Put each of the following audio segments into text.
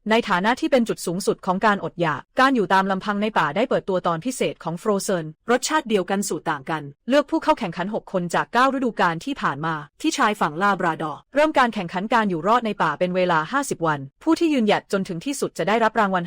ในฐานะที่เป็นจุดสูงสุดของการอดอยากการอยู่ตามลำพังในป่าได้เปิดตัวตอนพิเศษของ Frozen รสชาติเดียวกันสูตรต่างกันเลือกผู้เข้าแข่งขัน6คนจาก9ฤดูกาลที่ผ่านมาที่ชายฝั่งลาบราดอร์เริ่มการแข่งขันการอยู่รอดในป่าเป็นเวลา50วันผู้ที่ยืนหยัดจนถึงที่สุดจะได้รับรางวัล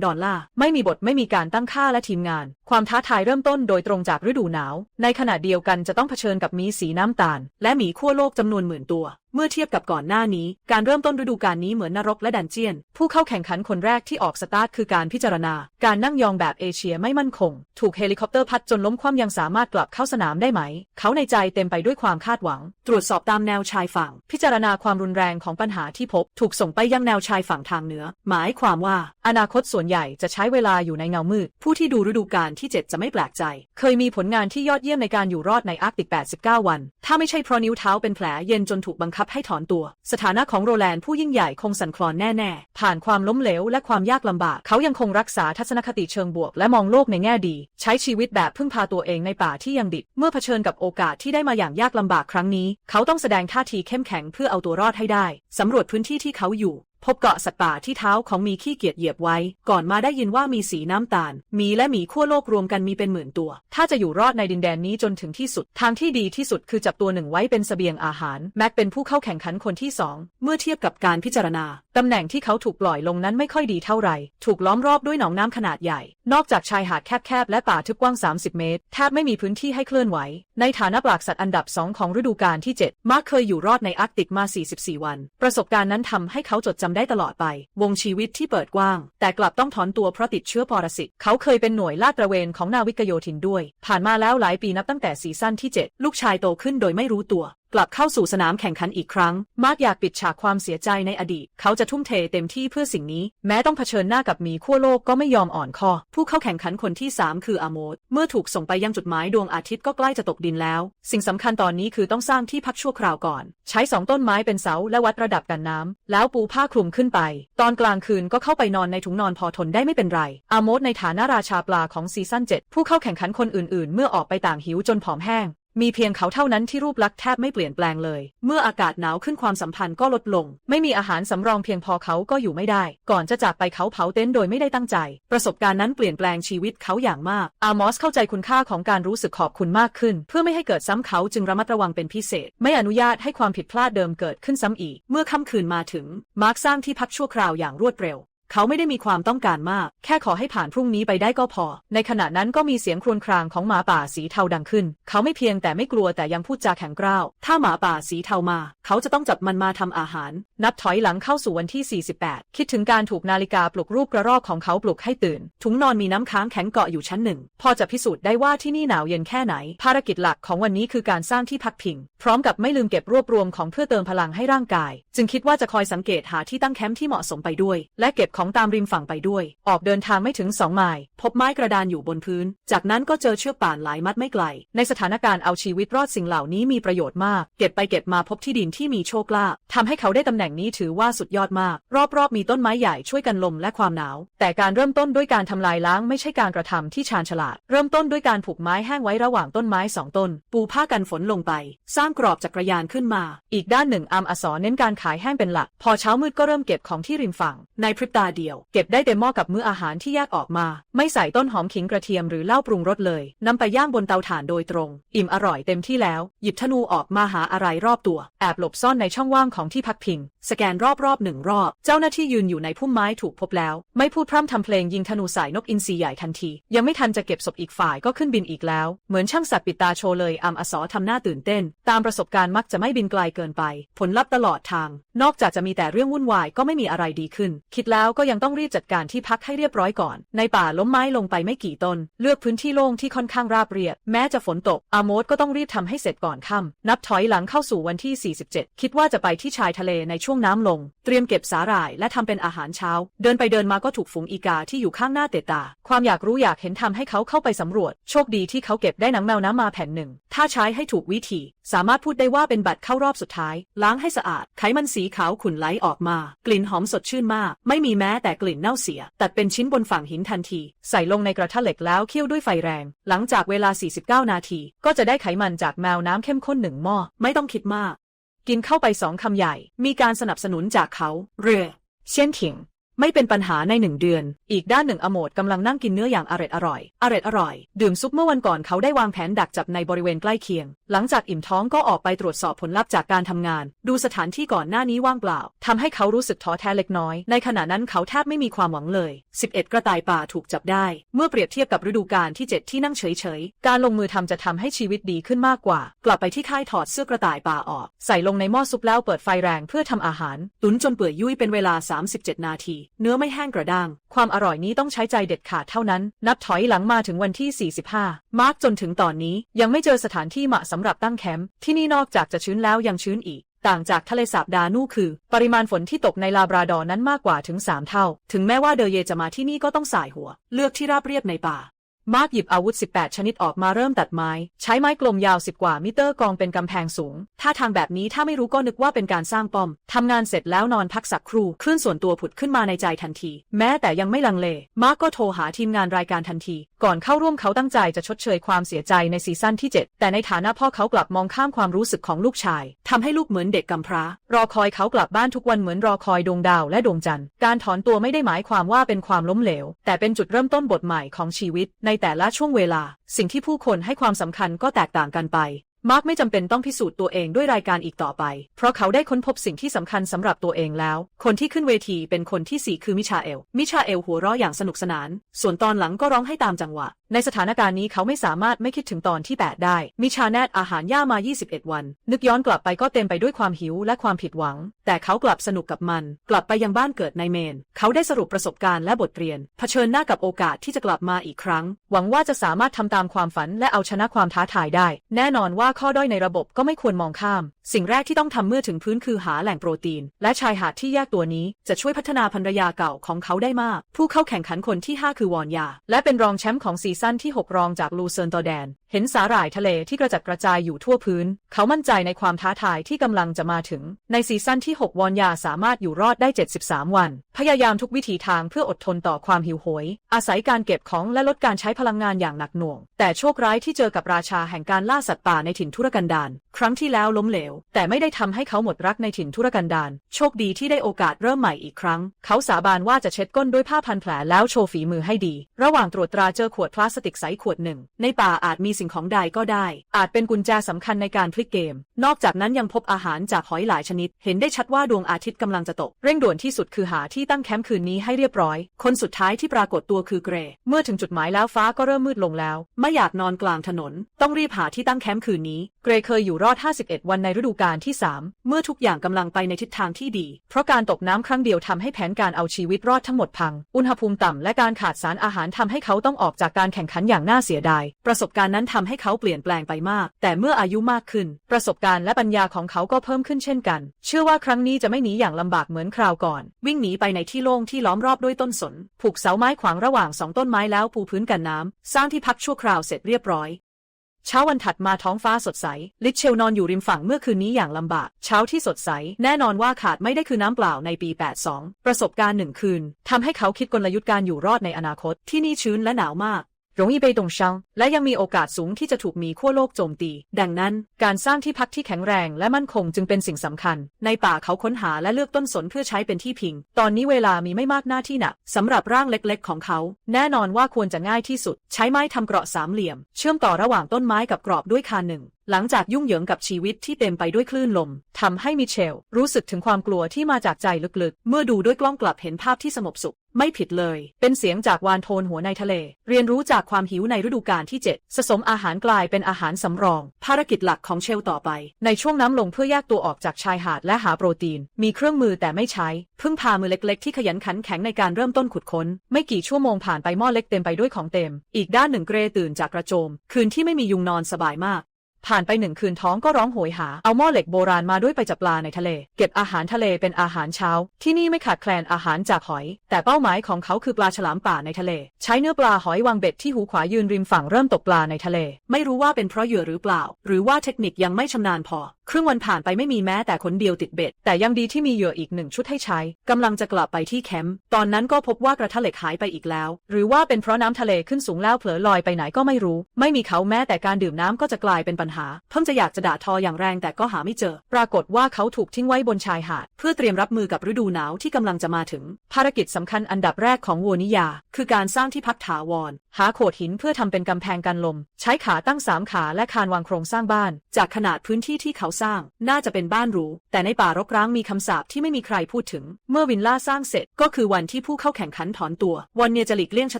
$500,000ไม่มีบทไม่มีการตั้งค่าและทีมงานความท้าทายเริ่มต้นโดยตรงจากฤดูหนาวในขณะเดียวกันจะต้องเผชิญกับหมีสีน้ำตาลและหมีขั้วโลกจำนวน10,000ตัวเมื่อเทียบกับก่อนหน้านี้การเริ่มต้นฤดูกาลนี้เหมือนนรกและดันเจียนผู้เข้าแข่งขันคนแรกที่ออกสตาร์ทคือการพิจารณาการนั่งยองแบบเอเชียไม่มั่นคงถูกเฮลิคอปเตอร์พัดจนล้มคว่ำยังสามารถกลับเข้าสนามได้ไหมเขาในใจเต็มไปด้วยความคาดหวังตรวจสอบตามแนวชายฝั่งพิจารณาความรุนแรงของปัญหาที่พบถูกส่งไปยังแนวชายฝั่งทางเหนือหมายความว่าอนาคตส่วนใหญ่จะใช้เวลาอยู่ในเงามืดผู้ที่ดูฤดูกาลที่7จะไม่แปลกใจเคยมีผลงานที่ยอดเยี่ยมในการอยู่รอดในอาร์กติก89วันถ้าไม่ใช่เพราะนิ้วเท้าเป็นแผลเย็นจนถูกบังคับให้ถอนตัวสถานะของโรแลนด์ผู้ยิ่งใหญ่คงสั่นคลอนแน่ๆผ่านความล้มเหลวและความยากลำบากเขายังคงรักษาทัศนคติเชิงบวกและมองโลกในแง่ดีใช้ชีวิตแบบพึ่งพาตัวเองในป่าที่ยังดิบเมื่อเผชิญกับโอกาสที่ได้มาอย่างยากลำบากครั้งนี้เขาต้องแสดงท่าทีเข้มแข็งเพื่อเอาตัวรอดให้ได้สำรวจพื้นที่ที่เขาอยู่พบเกาะสัตว์ป่าที่เท้าของมีขี้เกียจเหยียบไว้ก่อนมาได้ยินว่ามีสีน้ำตาลหมีและหมีขั้วโลกรวมกันมีเป็น10,000ตัวถ้าจะอยู่รอดในดินแดนนี้จนถึงที่สุดทางที่ดีที่สุดคือจับตัวหนึ่งไว้เป็นเสบียงอาหารแม็กเป็นผู้เข้าแข่งขันคนที่2เมื่อเทียบกับการพิจารณาตำแหน่งที่เขาถูกปล่อยลงนั้นไม่ค่อยดีเท่าไหร่ถูกล้อมรอบด้วยหนองน้ำขนาดใหญ่นอกจากชายหาดแคบๆและป่าทึบกว้าง30 เมตรแทบไม่มีพื้นที่ให้เคลื่อนไหวในฐานะปรากสัตว์อันดับ2ของฤดูกาลที่7มาร์คเคยอยู่รอดในอาร์กติกมา44วันประสบการณ์นั้นทำให้เขาจดจำได้ตลอดไปวงชีวิตที่เปิดกว้างแต่กลับต้องถอนตัวเพราะติดเชื้อปรสิตเขาเคยเป็นหน่วยลาดตระเวนของนาวิกโยธินด้วยผ่านมาแล้วหลายปีนับตั้งแต่ซีซั่นที่7ลูกชายโตขึ้นโดยไม่รู้ตัวกลับเข้าสู่สนามแข่งขันอีกครั้งมาร์คอยากปิดฉากความเสียใจในอดีตเขาจะทุ่มเทเต็มที่เพื่อสิ่งนี้แม้ต้องเผชิญหน้ากับหมีขั้วโลกก็ไม่ยอมอ่อนคอผู้เข้าแข่งขันคนที่3คืออาโมดเมื่อถูกส่งไปยังจุดหมายดวงอาทิตย์ก็ใกล้จะตกดินแล้วสิ่งสำคัญตอนนี้คือต้องสร้างที่พักชั่วคราวก่อนใช้2ต้นไม้เป็นเสาและวัดระดับกันน้ำแล้วปูผ้าคลุมขึ้นไปตอนกลางคืนก็เข้าไปนอนในถุงนอนพอทนได้ไม่เป็นไรอาโมดในฐานะราชาปลาของซีซั่น7ผู้เข้าแข่งขันคนอื่นๆเมื่อออกไปต่างหิวจนผอมแห้งมีเพียงเขาเท่านั้นที่รูปลักษณ์แทบไม่เปลี่ยนแปลงเลยเมื่ออากาศหนาวขึ้นความสัมพันธ์ก็ลดลงไม่มีอาหารสำรองเพียงพอเขาก็อยู่ไม่ได้ก่อนจะจากไปเขาเผาเต็นท์โดยไม่ได้ตั้งใจประสบการณ์นั้นเปลี่ยนแปลงชีวิตเขาอย่างมากอามอสเข้าใจคุณค่าของการรู้สึกขอบคุณมากขึ้นเพื่อไม่ให้เกิดซ้ำเขาจึงระมัดระวังเป็นพิเศษไม่อนุญาตให้ความผิดพลาดเดิมเกิดขึ้นซ้ำอีกเมื่อค่ำคืนมาถึงมาร์คสร้างที่พักชั่วคราวอย่างรวดเร็วเขาไม่ได้มีความต้องการมากแค่ขอให้ผ่านพรุ่งนี้ไปได้ก็พอในขณะนั้นก็มีเสียงครวญครางของหมาป่าสีเทาดังขึ้นเขาไม่เพียงแต่ไม่กลัวแต่ยังพูดจาแข็งกร้าวถ้าหมาป่าสีเทามาเขาจะต้องจับมันมาทำอาหารนับถอยหลังเข้าสู่วันที่48คิดถึงการถูกนาฬิกาปลุกรูปกระรอกของเขาปลุกให้ตื่นถุงนอนมีน้ำค้างแข็งเกาะอยู่ชั้น1พอจะพิสูจน์ได้ว่าที่นี่หนาวเย็นแค่ไหนภารกิจหลักของวันนี้คือการสร้างที่พักพิงพร้อมกับไม่ลืมเก็บรวบรวมของเพื่อเติมพลังให้ร่างกายจึงคิดว่าจะคอยสังเกตหาที่ตั้งแคมป์ที่เหมาะสมไปด้วยและเก็บของตามริมฝั่งไปด้วยออกเดินทางไม่ถึง2 ไมล์พบไม้กระดานอยู่บนพื้นจากนั้นก็เจอเชือกป่านหลายมัดไม่ไกลในสถานการณ์เอาชีวิตรอดสิ่งเหล่านี้มีประโยชน์มากเก็บไปเก็บมาพบที่ดินที่มีโชคลาภทำให้เขาได้ตำแหน่งนี้ถือว่าสุดยอดมากรอบๆมีต้นไม้ใหญ่ช่วยกันลมและความหนาวแต่การเริ่มต้นด้วยการทำลายล้างไม่ใช่การกระทำที่ชาญฉลาดเริ่มต้นด้วยการผูกไม้แห้งไว้ระหว่างต้นไม้2 ต้นปูผ้ากันฝนลงไปสร้างกรอบจักรยานขึ้นมาอีกด้านหนึ่งอัมอสรเน้นการขายแห้งเป็นหลักพอเช้ามืดก็เริ่มเก็บของที่ริมฝั่งในพริบตาเดียวเก็บได้เต็มหม้อกับมื้ออาหารที่แยกออกมาไม่ใส่ต้นหอมขิงกระเทียมหรือเหล้าปรุงรสเลยนำไปย่างบนเตาถ่านโดยตรงอิ่มอร่อยเต็มที่แล้วหยิบธนูออกมาหาอะไรรอบตัวแอบหลบซ่อนในช่องว่างของที่พักพิงสแกนรอบๆ1 รอบเจ้าหน้าที่ยืนอยู่ในพุ่มไม้ถูกพบแล้วไม่พูดพร่ำทำเพลงยิงธนูใส่นกอินทรีใหญ่ทันทียังไม่ทันจะเก็บศพอีกฝ่ายก็ขึ้นบินอีกแล้วเหมือนช่างสัตว์ปิดตาโชว์เลยอัมอสรทำหน้าตื่นเต้นตามประสบการณ์มักจะไม่บินไกลเกินไปผลลัพธ์ตลอดทางนอกจากจะมีแต่เรื่องวุ่นวายก็ไม่มีอะไรดีขึ้นคิดแล้วก็ยังต้องรีบจัดการที่พักให้เรียบร้อยก่อนในป่าล้มไม้ลงไปไม่กี่ต้นเลือกพื้นที่โล่งที่ค่อนข้างราบเรียบแม้จะฝนตกอาโมดก็ต้องรีบทำให้เสร็จก่อนค่ำนับถอยหลังเข้าสู่วันที่47คิดว่าจะไปที่ชายทะเลในช่วงน้ำลงเตรียมเก็บสาหร่ายและทำเป็นอาหารเช้าเดินไปเดินมาก็ถูกฝูงอีกาที่อยู่ข้างหน้าเตะตาความอยากรู้อยากเห็นทำให้เขาเข้าไปสำรวจโชคดีที่เขาเก็บได้หนังแมวน้ำมาแผ่นหนึ่งถ้าใช้ให้ถูกวิธีสามารถพูดได้ว่าเป็นบัตรเข้ารอบสุดท้ายล้างให้สะอาดไขมันสีขาวขุ่นไหลออกมากลิ่นหอมสดชื่นมากไม่มีแม้แต่กลิ่นเน่าเสียตัดเป็นชิ้นบนฝั่งหินทันทีใส่ลงในกระทะเหล็กแล้วเคี่ยวด้วยไฟแรงหลังจากเวลา49 นาทีก็จะได้ไขมันจากแมวน้ำเข้มข้น1 หม้อไม่ต้องคิดมากกินเข้าไป2 คำใหญ่มีการสนับสนุนจากเขาเรือเซียนถิง ไม่เป็นปัญหาใน1 เดือนอีกด้านหนึ่งอโมดกำลังนั่งกินเนื้ออย่างอร่อยดื่มซุปเมื่อวันก่อนเขาได้วางแผนดักจับในบริเวณใกล้เคียงหลังจากอิ่มท้องก็ออกไปตรวจสอบผลลัพธ์จากการทำงานดูสถานที่ก่อนหน้านี้ว่างเปล่าทำให้เขารู้สึกท้อแท้เล็กน้อยในขณะนั้นเขาแทบไม่มีความหวังเลย11กระต่ายป่าถูกจับได้เมื่อเปรียบเทียบกับฤดูกาลที่7ที่นั่งเฉยๆการลงมือทำจะทำให้ชีวิตดีขึ้นมากกว่ากลับไปที่ค่ายถอดเสื้อกระต่ายป่าออกใส่ลงในหม้อซุปแล้วเปิดไฟแรงเพื่อทำอาหารตุ๋นจนเปื่อยยุ่ยเป็นเวลา37 นาทีเนื้อไม่แห้งกระด้างความอร่อยนี้ต้องใช้ใจเด็ดขาดเท่านั้นนับถอยหลังมาถึงวันที่45มาร์กจนถึงตอนนี้ยังไม่เจอสถานที่เหมาะสำหรับตั้งแคมป์ที่นี่นอกจากจะชื้นแล้วยังชื้นอีกต่างจากทะเลสาบดานูคือปริมาณฝนที่ตกในลาบราดอร์นั้นมากกว่าถึง3 เท่าถึงแม้ว่าเดเยจะมาที่นี่ก็ต้องส่ายหัวเลือกที่ราบเรียบในป่ามาร์กหยิบอาวุธ18ชนิดออกมาเริ่มตัดไม้ใช้ไม้กลมยาว10 กว่ามิเตอร์กองเป็นกำแพงสูงถ้าทางแบบนี้ถ้าไม่รู้ก็นึกว่าเป็นการสร้างป้อมทำงานเสร็จแล้วนอนพักสักครู่คลื่นส่วนตัวผุดขึ้นมาในใจทันทีแม้แต่ยังไม่ลังเลมาร์กก็โทรหาทีมงานรายการทันทีก่อนเข้าร่วมเขาตั้งใจจะชดเชยความเสียใจในซีซั่นที่7แต่ในฐานะพ่อเขากลับมองข้ามความรู้สึกของลูกชายทำให้ลูกเหมือนเด็กกำพร้ารอคอยเขากลับบ้านทุกวันเหมือนรอคอยดวงดาวและดวงจันทร์การถอนตัวไม่ได้หมายความว่าเป็นความล้มเหลวแต่เป็นจุดเริ่มต้นบทใหม่ของชีวิตในแต่ละช่วงเวลาสิ่งที่ผู้คนให้ความสำคัญก็แตกต่างกันไปมาร์กไม่จำเป็นต้องพิสูจน์ตัวเองด้วยรายการอีกต่อไปเพราะเขาได้ค้นพบสิ่งที่สำคัญสำหรับตัวเองแล้วคนที่ขึ้นเวทีเป็นคนที่4คือมิชาเอลหัวเราะอย่างสนุกสนานส่วนตอนหลังก็ร้องให้ตามจังหวะในสถานการณ์นี้เขาไม่สามารถไม่คิดถึงตอนที่8ได้มิชาแนทอาหารย่ามา21 วันนึกย้อนกลับไปก็เต็มไปด้วยความหิวและความผิดหวังแต่เขากลับสนุกกับมันกลับไปยังบ้านเกิดในเมนเขาได้สรุปประสบการณ์และบทเรียนเผชิญหน้ากับโอกาสที่จะกลับมาอีกครั้งหวังว่าจะสามารถทำตามความฝันและเอาชนะความท้าทายได้แน่นอนว่าข้อด้อยในระบบก็ไม่ควรมองข้ามสิ่งแรกที่ต้องทำเมื่อถึงพื้นคือหาแหล่งโปรตีนและชายหาดที่แยกตัวนี้จะช่วยพัฒนาภรรยาเก่าของเขาได้มากผู้เข้าแข่งขันคนที่5คือวอนยาและเป็นรองแชมป์ของซีซั่นที่6รองจากลูเซิร์นตอแดนเห็นสาหร่ายทะเลที่กระจัดกระจายอยู่ทั่วพื้นเขามั่นใจในความท้าทายที่กำลังจะมาถึงในซีซั่นที่6วอนยาสามารถอยู่รอดได้73 วันพยายามทุกวิถีทางเพื่ออดทนต่อความหิวโหยอาศัยการเก็บของและลดการใช้พลังงานอย่างหนักหน่วงแต่โชคร้ายที่เจอกับราชาแห่งการล่าสัตว์ป่าในถิ่นทุรกันดารครั้งที่แล้วล้มเหลวแต่ไม่ได้ทำให้เขาหมดรักในถิ่นทุรกันดารโชคดีที่ได้โอกาสเริ่มใหม่อีกครั้งเขาสาบานว่าจะเช็ดก้นด้วยผ้าพันแผลแล้วโชว์ฝีมือให้ดีระหว่างตรวจตราเจอขวดพลาสติกใสขวดหนึ่งในป่าอาจมีสิ่งของใดก็ได้อาจเป็นกุญแจสำคัญในการพลิกเกมนอกจากนั้นยังพบอาหารจากหอยหลายชนิดเห็นได้ชัดว่าดวงอาทิตย์กำลังจะตกเร่งด่วนที่สุดคือหาที่ตั้งแคมป์คืนนี้ให้เรียบร้อยคนสุดท้ายที่ปรากฏตัวคือเกรเมื่อถึงจุดหมายแล้วฟ้าก็เริ่มมืดลงแล้วไม่อยากนอนกลางถนนต้องรีบหาที่ตั้งแคมป์คืนนี้เกรเคยอยู่รอด51 วันในฤดูกาลที่3เมื่อทุกอย่างกำลังไปในทิศทางที่ดีเพราะการตกน้ำครั้งเดียวทำให้แผนการเอาชีวิตรอดทั้งหมดพังอุณหภูมิต่ำและการขาดสารอาหารทำให้เขาต้องออกจากการแข่งขันอย่างน่าเสียดายประสบการณ์นั้นทำให้เขาเปลี่ยนแปลงไปมากแต่เมื่ออายุมากขึ้นประสบการณ์และปัญญาของเขาก็เพิ่มขึ้นเช่นกันเชื่อว่าครั้งนี้จะไม่หนีอย่างลำบากเหมือนคราวก่อนวิ่งหนีไปในที่โล่งที่ล้อมรอบด้วยต้นสนผูกเสาไม้ขวางระหว่าง2 ต้นไม้แล้วปูพื้นกันน้ำสร้างที่พักชั่วคราวเสร็จเรียบร้อยเช้าวันถัดมาท้องฟ้าสดใสลิชเชลนอนอยู่ริมฝั่งเมื่อคืนนี้อย่างลำบากเช้าที่สดใสแน่นอนว่าขาดไม่ได้คือน้ำเปล่าในปี82ประสบการณ์1 คืนทำให้เขาคิดกลยุทธ์การอยู่รอดในอนาคตที่นี่ชื้นและหนาวมาก容易被冻伤และยังมีโอกาสสูงที่จะถูกหมีขั้วโลกโจมตีดังนั้นการสร้างที่พักที่แข็งแรงและมั่นคงจึงเป็นสิ่งสำคัญในป่าเขาค้นหาและเลือกต้นสนเพื่อใช้เป็นที่พิงตอนนี้เวลามีไม่มากหน้าที่หนักสำหรับร่างเล็กๆของเขาแน่นอนว่าควรจะง่ายที่สุดใช้ไม้ทำเกราะ3 เหลี่ยมเชื่อมต่อระหว่างต้นไม้กับกรอบด้วยคานหนึ่งหลังจากยุ่งเหยิงกับชีวิตที่เต็มไปด้วยคลื่นลมทำให้มิเชลรู้สึกถึงความกลัวที่มาจากใจลึกๆเมื่อดูด้วยกล้องกลับเห็นภาพที่สงบสุขไม่ผิดเลยเป็นเสียงจากวานโทนหัวในทะเลเรียนรู้จากความหิวในฤดูกาลที่7สะสมอาหารกลายเป็นอาหารสำรองภารกิจหลักของเชลต่อไปในช่วงน้ำลงเพื่อแยกตัวออกจากชายหาดและหาโปรตีนมีเครื่องมือแต่ไม่ใช้พึ่งพามือเล็กๆที่ขยันขันแข็งในการเริ่มต้นขุดค้นไม่กี่ชั่วโมงผ่านไปหม้อเล็กเต็มไปด้วยของเต็มอีกด้านหนึ่งเกรตื่นจากกระโจมคืนที่ไม่มียุงนอนสบายมากผ่านไป1 คืนท้องก็ร้องโหยหาเอาหม้อเหล็กโบราณมาด้วยไปจับปลาในทะเลเก็บอาหารทะเลเป็นอาหารเช้าที่นี่ไม่ขาดแคลนอาหารจากหอยแต่เป้าหมายของเขาคือปลาฉลามป่าในทะเลใช้เนื้อปลาหอยวางเบ็ดที่หูขวายืนริมฝั่งเริ่มตกปลาในทะเลไม่รู้ว่าเป็นเพราะเหยื่อหรือเปล่าหรือว่าเทคนิคยังไม่ชำนาญพอครึ่งวันผ่านไปไม่มีแม้แต่คนเดียวติดเบ็ดแต่ยังดีที่มีเหยื่ออีก1 ชุดให้ใช้กำลังจะกลับไปที่แคมป์ตอนนั้นก็พบว่ากระทะเหล็กหายไปอีกแล้วหรือว่าเป็นเพราะน้ำทะเลขึ้นสูงแล้วเผลอลอยไปไหนก็ไม่รู้ไม่มีเขาแม้แต่การดื่มน้ำก็จะกลายเป็นปัญหา หาเพิ่งจะอยากจะด่าทออย่างแรงแต่ก็หาไม่เจอปรากฏว่าเขาถูกทิ้งไว้บนชายหาดเพื่อเตรียมรับมือกับฤดูหนาวที่กำลังจะมาถึงภารกิจสำคัญอันดับแรกของวัวนิยาคือการสร้างที่พักถาวรหาโขดหินเพื่อทำเป็นกำแพงกันลมใช้ขาตั้ง3 ขาและคานวางโครงสร้างบ้านจากขนาดพื้นที่ที่เขาสร้างน่าจะเป็นบ้านหรูแต่ในป่ารกร้างมีคำสาปที่ไม่มีใครพูดถึงเมื่อวิลล่าสร้างเสร็จก็คือวันที่ผู้เข้าแข่งขันถอนตัววันเนียจะหลีกเลี่ยงชะ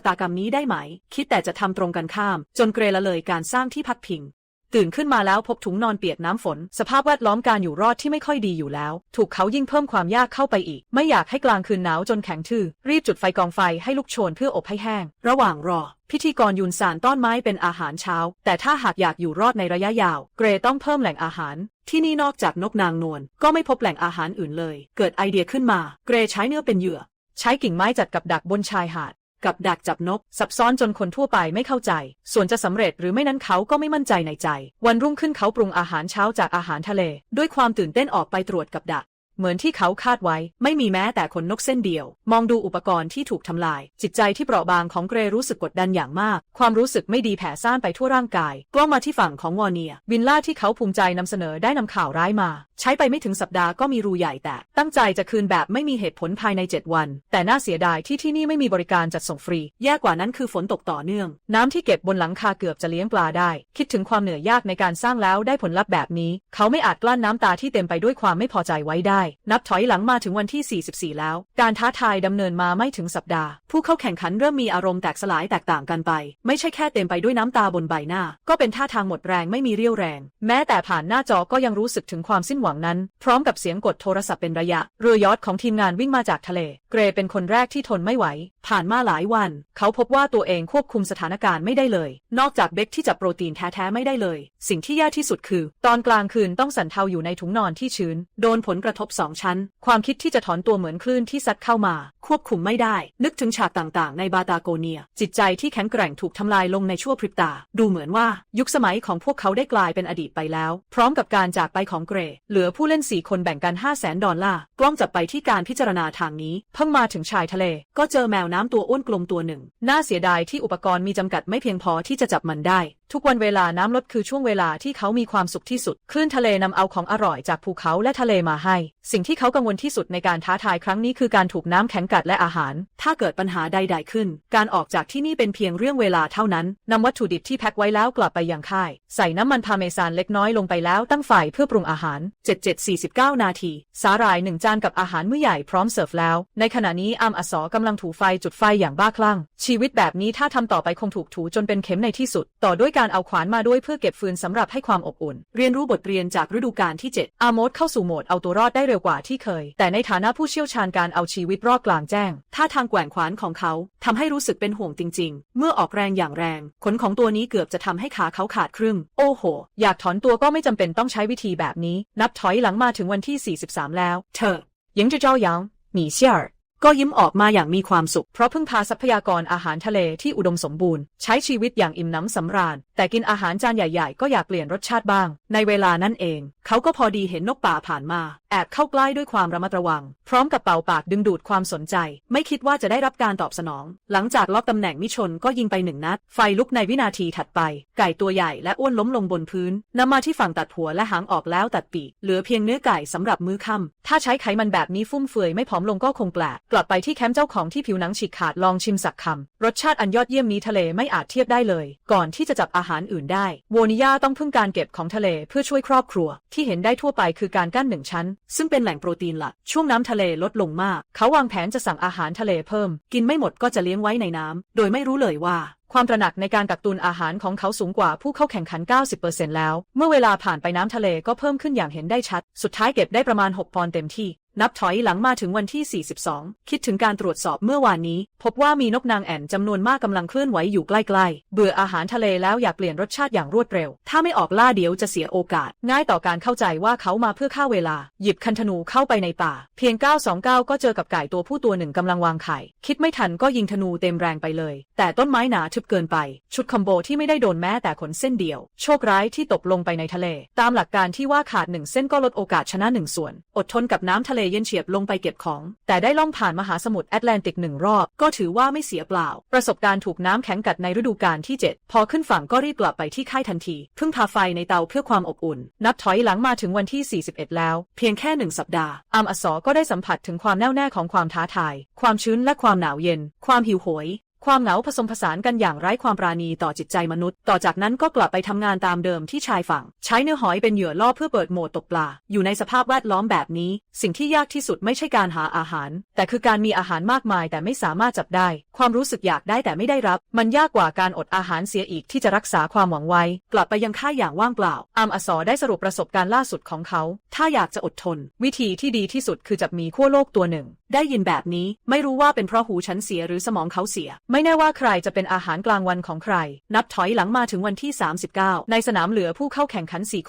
ตากรรมนี้ได้ไหมคิดแต่จะทำตรงกันข้ามจนเกรละเลยการสร้างที่พักพิงตื่นขึ้นมาแล้วพบถุงนอนเปียกน้ำฝนสภาพแวดล้อมการอยู่รอดที่ไม่ค่อยดีอยู่แล้วถูกเขายิ่งเพิ่มความยากเข้าไปอีกไม่อยากให้กลางคืนหนาวจนแข็งทื่อรีบจุดไฟกองไฟให้ลุกโชนเพื่ออบให้แห้งระหว่างรอพิธีกรยุนสานต้อนไม้เป็นอาหารเช้าแต่ถ้าหากอยากอยู่รอดในระยะยาวเกรต้องเพิ่มแหล่งอาหารที่นี่นอกจากนกนางนวลก็ไม่พบแหล่งอาหารอื่นเลยเกิดไอเดียขึ้นมาเกรใช้เนื้อเป็นเหยื่อใช้กิ่งไม้จัดกับดักบนชายหาดกับดักจับนกซับซ้อนจนคนทั่วไปไม่เข้าใจส่วนจะสำเร็จหรือไม่นั้นเขาก็ไม่มั่นใจในใจวันรุ่งขึ้นเขาปรุงอาหารเช้าจากอาหารทะเลด้วยความตื่นเต้นออกไปตรวจกับดักเหมือนที่เขาคาดไว้ไม่มีแม้แต่ขนนกเส้นเดียวมองดูอุปกรณ์ที่ถูกทำลายจิตใจที่เปราะบางของเกรรู้สึกกดดันอย่างมากความรู้สึกไม่ดีแผ่ซ่านไปทั่วร่างกายกล้องมาที่ฝั่งของวอร์เนียวิลล่าที่เขาภูมิใจนำเสนอได้นำข่าวร้ายมาใช้ไปไม่ถึงสัปดาห์ก็มีรูใหญ่แตกตั้งใจจะคืนแบบไม่มีเหตุผลภายใน7 วันแต่น่าเสียดายที่นี่ไม่มีบริการจัดส่งฟรีแย่กว่านั้นคือฝนตกต่อเนื่องน้ำที่เก็บบนหลังคาเกือบจะเลี้ยงปลาได้คิดถึงความเหนื่อยยากในการสร้างแล้วได้ผลลัพธ์แบบนี้เขาไม่อาจกลั้นน้ำตาที่เต็มไปด้วยความไม่พอใจไว้ได้นับถอยหลังมาถึงวันที่ 44แล้วการท้าทายดำเนินมาไม่ถึงสัปดาห์ผู้เข้าแข่งขันเริ่มมีอารมณ์แตกสลายแตกต่างกันไปไม่ใช่แค่เต็มไปด้วยน้ำตาบนใบหน้าก็เป็นท่าทางหมดแรงไม่มีเรี่ยวแรงแม้แต่ผ่านหน้าจอก็ยังรู้สึกถึงความสิ้นหวังนั้นพร้อมกับเสียงกดโทรศัพท์เป็นระยะเรือยอชต์ของทีมงานวิ่งมาจากทะเลเกรเป็นคนแรกที่ทนไม่ไหวผ่านมาหลายวันเขาพบว่าตัวเองควบคุมสถานการณ์ไม่ได้เลยนอกจากเบคที่จับโปรตีนแท้ๆไม่ได้เลยสิ่งที่แย่ที่สุดคือตอนกลางคืนต้องสั่นเทาอยู่ในถุงนอนที่ชื้นโดนผลกระทบ2 ชั้นความคิดที่จะถอนตัวเหมือนคลื่นที่ซัดเข้ามาควบคุมไม่ได้นึกถึงฉากต่างๆในบาตาโกเนียจิตใจที่แข็งแกร่งถูกทำลายลงในชั่วพริบตาดูเหมือนว่ายุคสมัยของพวกเขาได้กลายเป็นอดีตไปแล้วพร้อมกับการจากไปของเกรเหลือผู้เล่น4 คนแบ่งกัน$500,000กล้องจับไปที่การพิจารณาทางนี้เพิ่งมาถึงชายทะเลก็เจอแมวน้ำตัวอ้วนกลมตัวหนึ่งน่าเสียดายที่อุปกรณ์มีจำกัดไม่เพียงพอที่จะจับมันได้ทุกวันเวลาน้ำลดคือช่วงเวลาที่เขามีความสุขที่สุดคลื่นทะเลนำเอาของอร่อยจากภูเขาและทะเลมาให้สิ่งที่เขากังวลที่สุดในการท้าทายครั้งนี้คือการถูกน้ำแข็งกัดและอาหารถ้าเกิดปัญหาใดๆขึ้นการออกจากที่นี่เป็นเพียงเรื่องเวลาเท่านั้นนำวัตถุดิบที่แพ็คไว้แล้วกลับไปยังค่ายใส่น้ำมันพาเมซานเล็กน้อยลงไปแล้วตั้งไฟเพื่อปรุงอาหาร7:49 นาทีสาหร่าย1 จานกับอาหารมื้อใหญ่พร้อมเสิร์ฟแล้วในขณะนี้อัสอกำลังถูไฟจุดไฟอย่างบ้าคลั่งชีวิตแบบนี้ถ้าทำต่อไปคงถูกถูจนเป็นเข็มในที่สุดต่อด้วยการเอาขวานมาด้วยเพื่อเก็บฟืนสำหรับให้ความอบอุ่นเรียนรู้บทเรียนจากฤดูกาลที่7อาโมดเข้าสู่โหมดเอาตัวรอดได้เร็วกว่าที่เคยแต่ในฐานะผู้เชี่ยวชาญการเอาชีวิตรอดกลางแจ้งท่าทางแกว่งขวานของเขาทำให้รู้สึกเป็นห่วงจริงๆเมื่อออกแรงอย่างแรงขนของตัวนี้เกือบจะทำให้ขาเขาขาดครึ่งโอ้โหอยากถอนตัวก็ไม่จำเป็นต้องใช้วิธีแบบนี้นับถอยหลังมาถึงวันที่43แล้วเธอหญิงจะเจ้าหยางหมี่เซี่ยร์ก็ยิ้มออกมาอย่างมีความสุขเพราะพึ่งพาทรัพยากรอาหารทะเลที่อุดมสมบูรณ์ใช้ชีวิตอย่างอิ่มหนำสำราญแต่กินอาหารจานใหญ่ๆก็อยากเปลี่ยนรสชาติบ้างในเวลานั้นเองเขาก็พอดีเห็นนกป่าผ่านมาแอบเข้าใกล้ด้วยความระมัดระวังพร้อมกับเป่าปากดึงดูดความสนใจไม่คิดว่าจะได้รับการตอบสนองหลังจากล็อกตำแหน่งมิชนก็ยิงไป1 นัดไฟลุกในวินาทีถัดไปไก่ตัวใหญ่และอ้วนล้มลงบนพื้นนำมาที่ฝั่งตัดหัวและหางออกแล้วตัดปีกเหลือเพียงเนื้อไก่สำหรับมื้อค่ำถ้าใช้ไขมันแบบนี้ฟุ่มเฟือยไม่ผอมลงก็คงแปลกกลับไปที่แคมป์เจ้าของที่ผิวหนังฉีกขาดลองชิมสักคำรสชาติอันยอดเยี่ยมนี้ทะเลไม่อาจเทียบได้เลยก่อนที่จะจับอาหารอื่นได้โวนิยาต้องพึ่งการเก็บของทะเลเพื่อช่วยครอบครัวที่เห็นได้ทั่วไปคือการกั้น1 ชั้นซึ่งเป็นแหล่งโปรตีนหลักช่วงน้ำทะเลลดลงมากเขาวางแผนจะสั่งอาหารทะเลเพิ่มกินไม่หมดก็จะเลี้ยงไว้ในน้ำโดยไม่รู้เลยว่าความตระหนักในการกักตุนอาหารของเขาสูงกว่าผู้เข้าแข่งขัน 90% แล้วเมื่อเวลาผ่านไปน้ำทะเลก็เพิ่มขึ้นอย่างเห็นได้ชัดสุดท้ายเก็บได้ประมาณ6 ปอนด์เต็มที่นับถอยหลังมาถึงวันที่42คิดถึงการตรวจสอบเมื่อวานนี้พบว่ามีนกนางแอ่นจำนวนมากกำลังเคลื่อนไหวอยู่ใกล้ๆเบื่ออาหารทะเลแล้วอยากเปลี่ยนรสชาติอย่างรวดเร็วถ้าไม่ออกล่าเดี๋ยวจะเสียโอกาสง่ายต่อการเข้าใจว่าเขามาเพื่อฆ่าเวลาหยิบคันธนูเข้าไปในป่าเพียง929ก็เจอกับไก่ตัวผู้ตัวหนึ่งกำลังวางไข่คิดไม่ทันก็ยิงธนูเต็มแรงไปเลยแต่ต้นไม้หนาทึบเกินไปชุดคอมโบที่ไม่ได้โดนแม้แต่ขนเส้นเดียวโชคร้ายที่ตกลงไปในทะเลตามหลักการที่ว่าขาด1 เส้นก็ลดโอกาสชนะ1 ส่วนอดทนกับน้ำทะเล เย็นเฉียบลงไปเก็บของแต่ได้ล่องผ่านมหาสมุทรแอตแลนติก1 รอบก็ถือว่าไม่เสียเปล่าประสบการณ์ถูกน้ำแข็งกัดในฤดูกาลที่ 7พอขึ้นฝั่งก็รีบกลับไปที่ค่ายทันทีพึ่งพาไฟในเตาเพื่อความอบอุ่นนับถอยหลังมาถึงวันที่41แล้วเพียงแค่1 สัปดาห์อัสก็ได้สัมผัสถึงความแน่วแน่ของความท้าทายความชื้นและความหนาวเย็นความหิวโหยความเหงาผสมผสานกันอย่างไร้ความปราณีต่อจิตใจมนุษย์ต่อจากนั้นก็กลับไปทำงานตามเดิมที่ชายฝั่งใช้เนื้อหอยเป็นเหยื่อล่อเพื่อเปิดโหมดตกปลาอยู่ในสภาพแวดล้อมแบบนี้สิ่งที่ยากที่สุดไม่ใช่การหาอาหารแต่คือการมีอาหารมากมายแต่ไม่สามารถจับได้ความรู้สึกอยากได้แต่ไม่ได้รับมันยากกว่าการอดอาหารเสียอีกที่จะรักษาความหวังไว้กลับไปยังค่ายอย่างว่างเปล่าอัสได้สรุปประสบการณ์ล่าสุดของเขาถ้าอยากจะอดทนวิธีที่ดีที่สุดคือจับหมีขั้วโลกตัวหนึ่งได้ยินแบบนี้ไม่รู้ว่าเป็นเพราะหูฉันเสียหรือสมองเขาเสียไม่แน่ว่าใครจะเป็นอาหารกลางวันของใครนับถอยหลังมาถึงวันที่39ในสนามเหลือผู้เข้าแข่งขัน4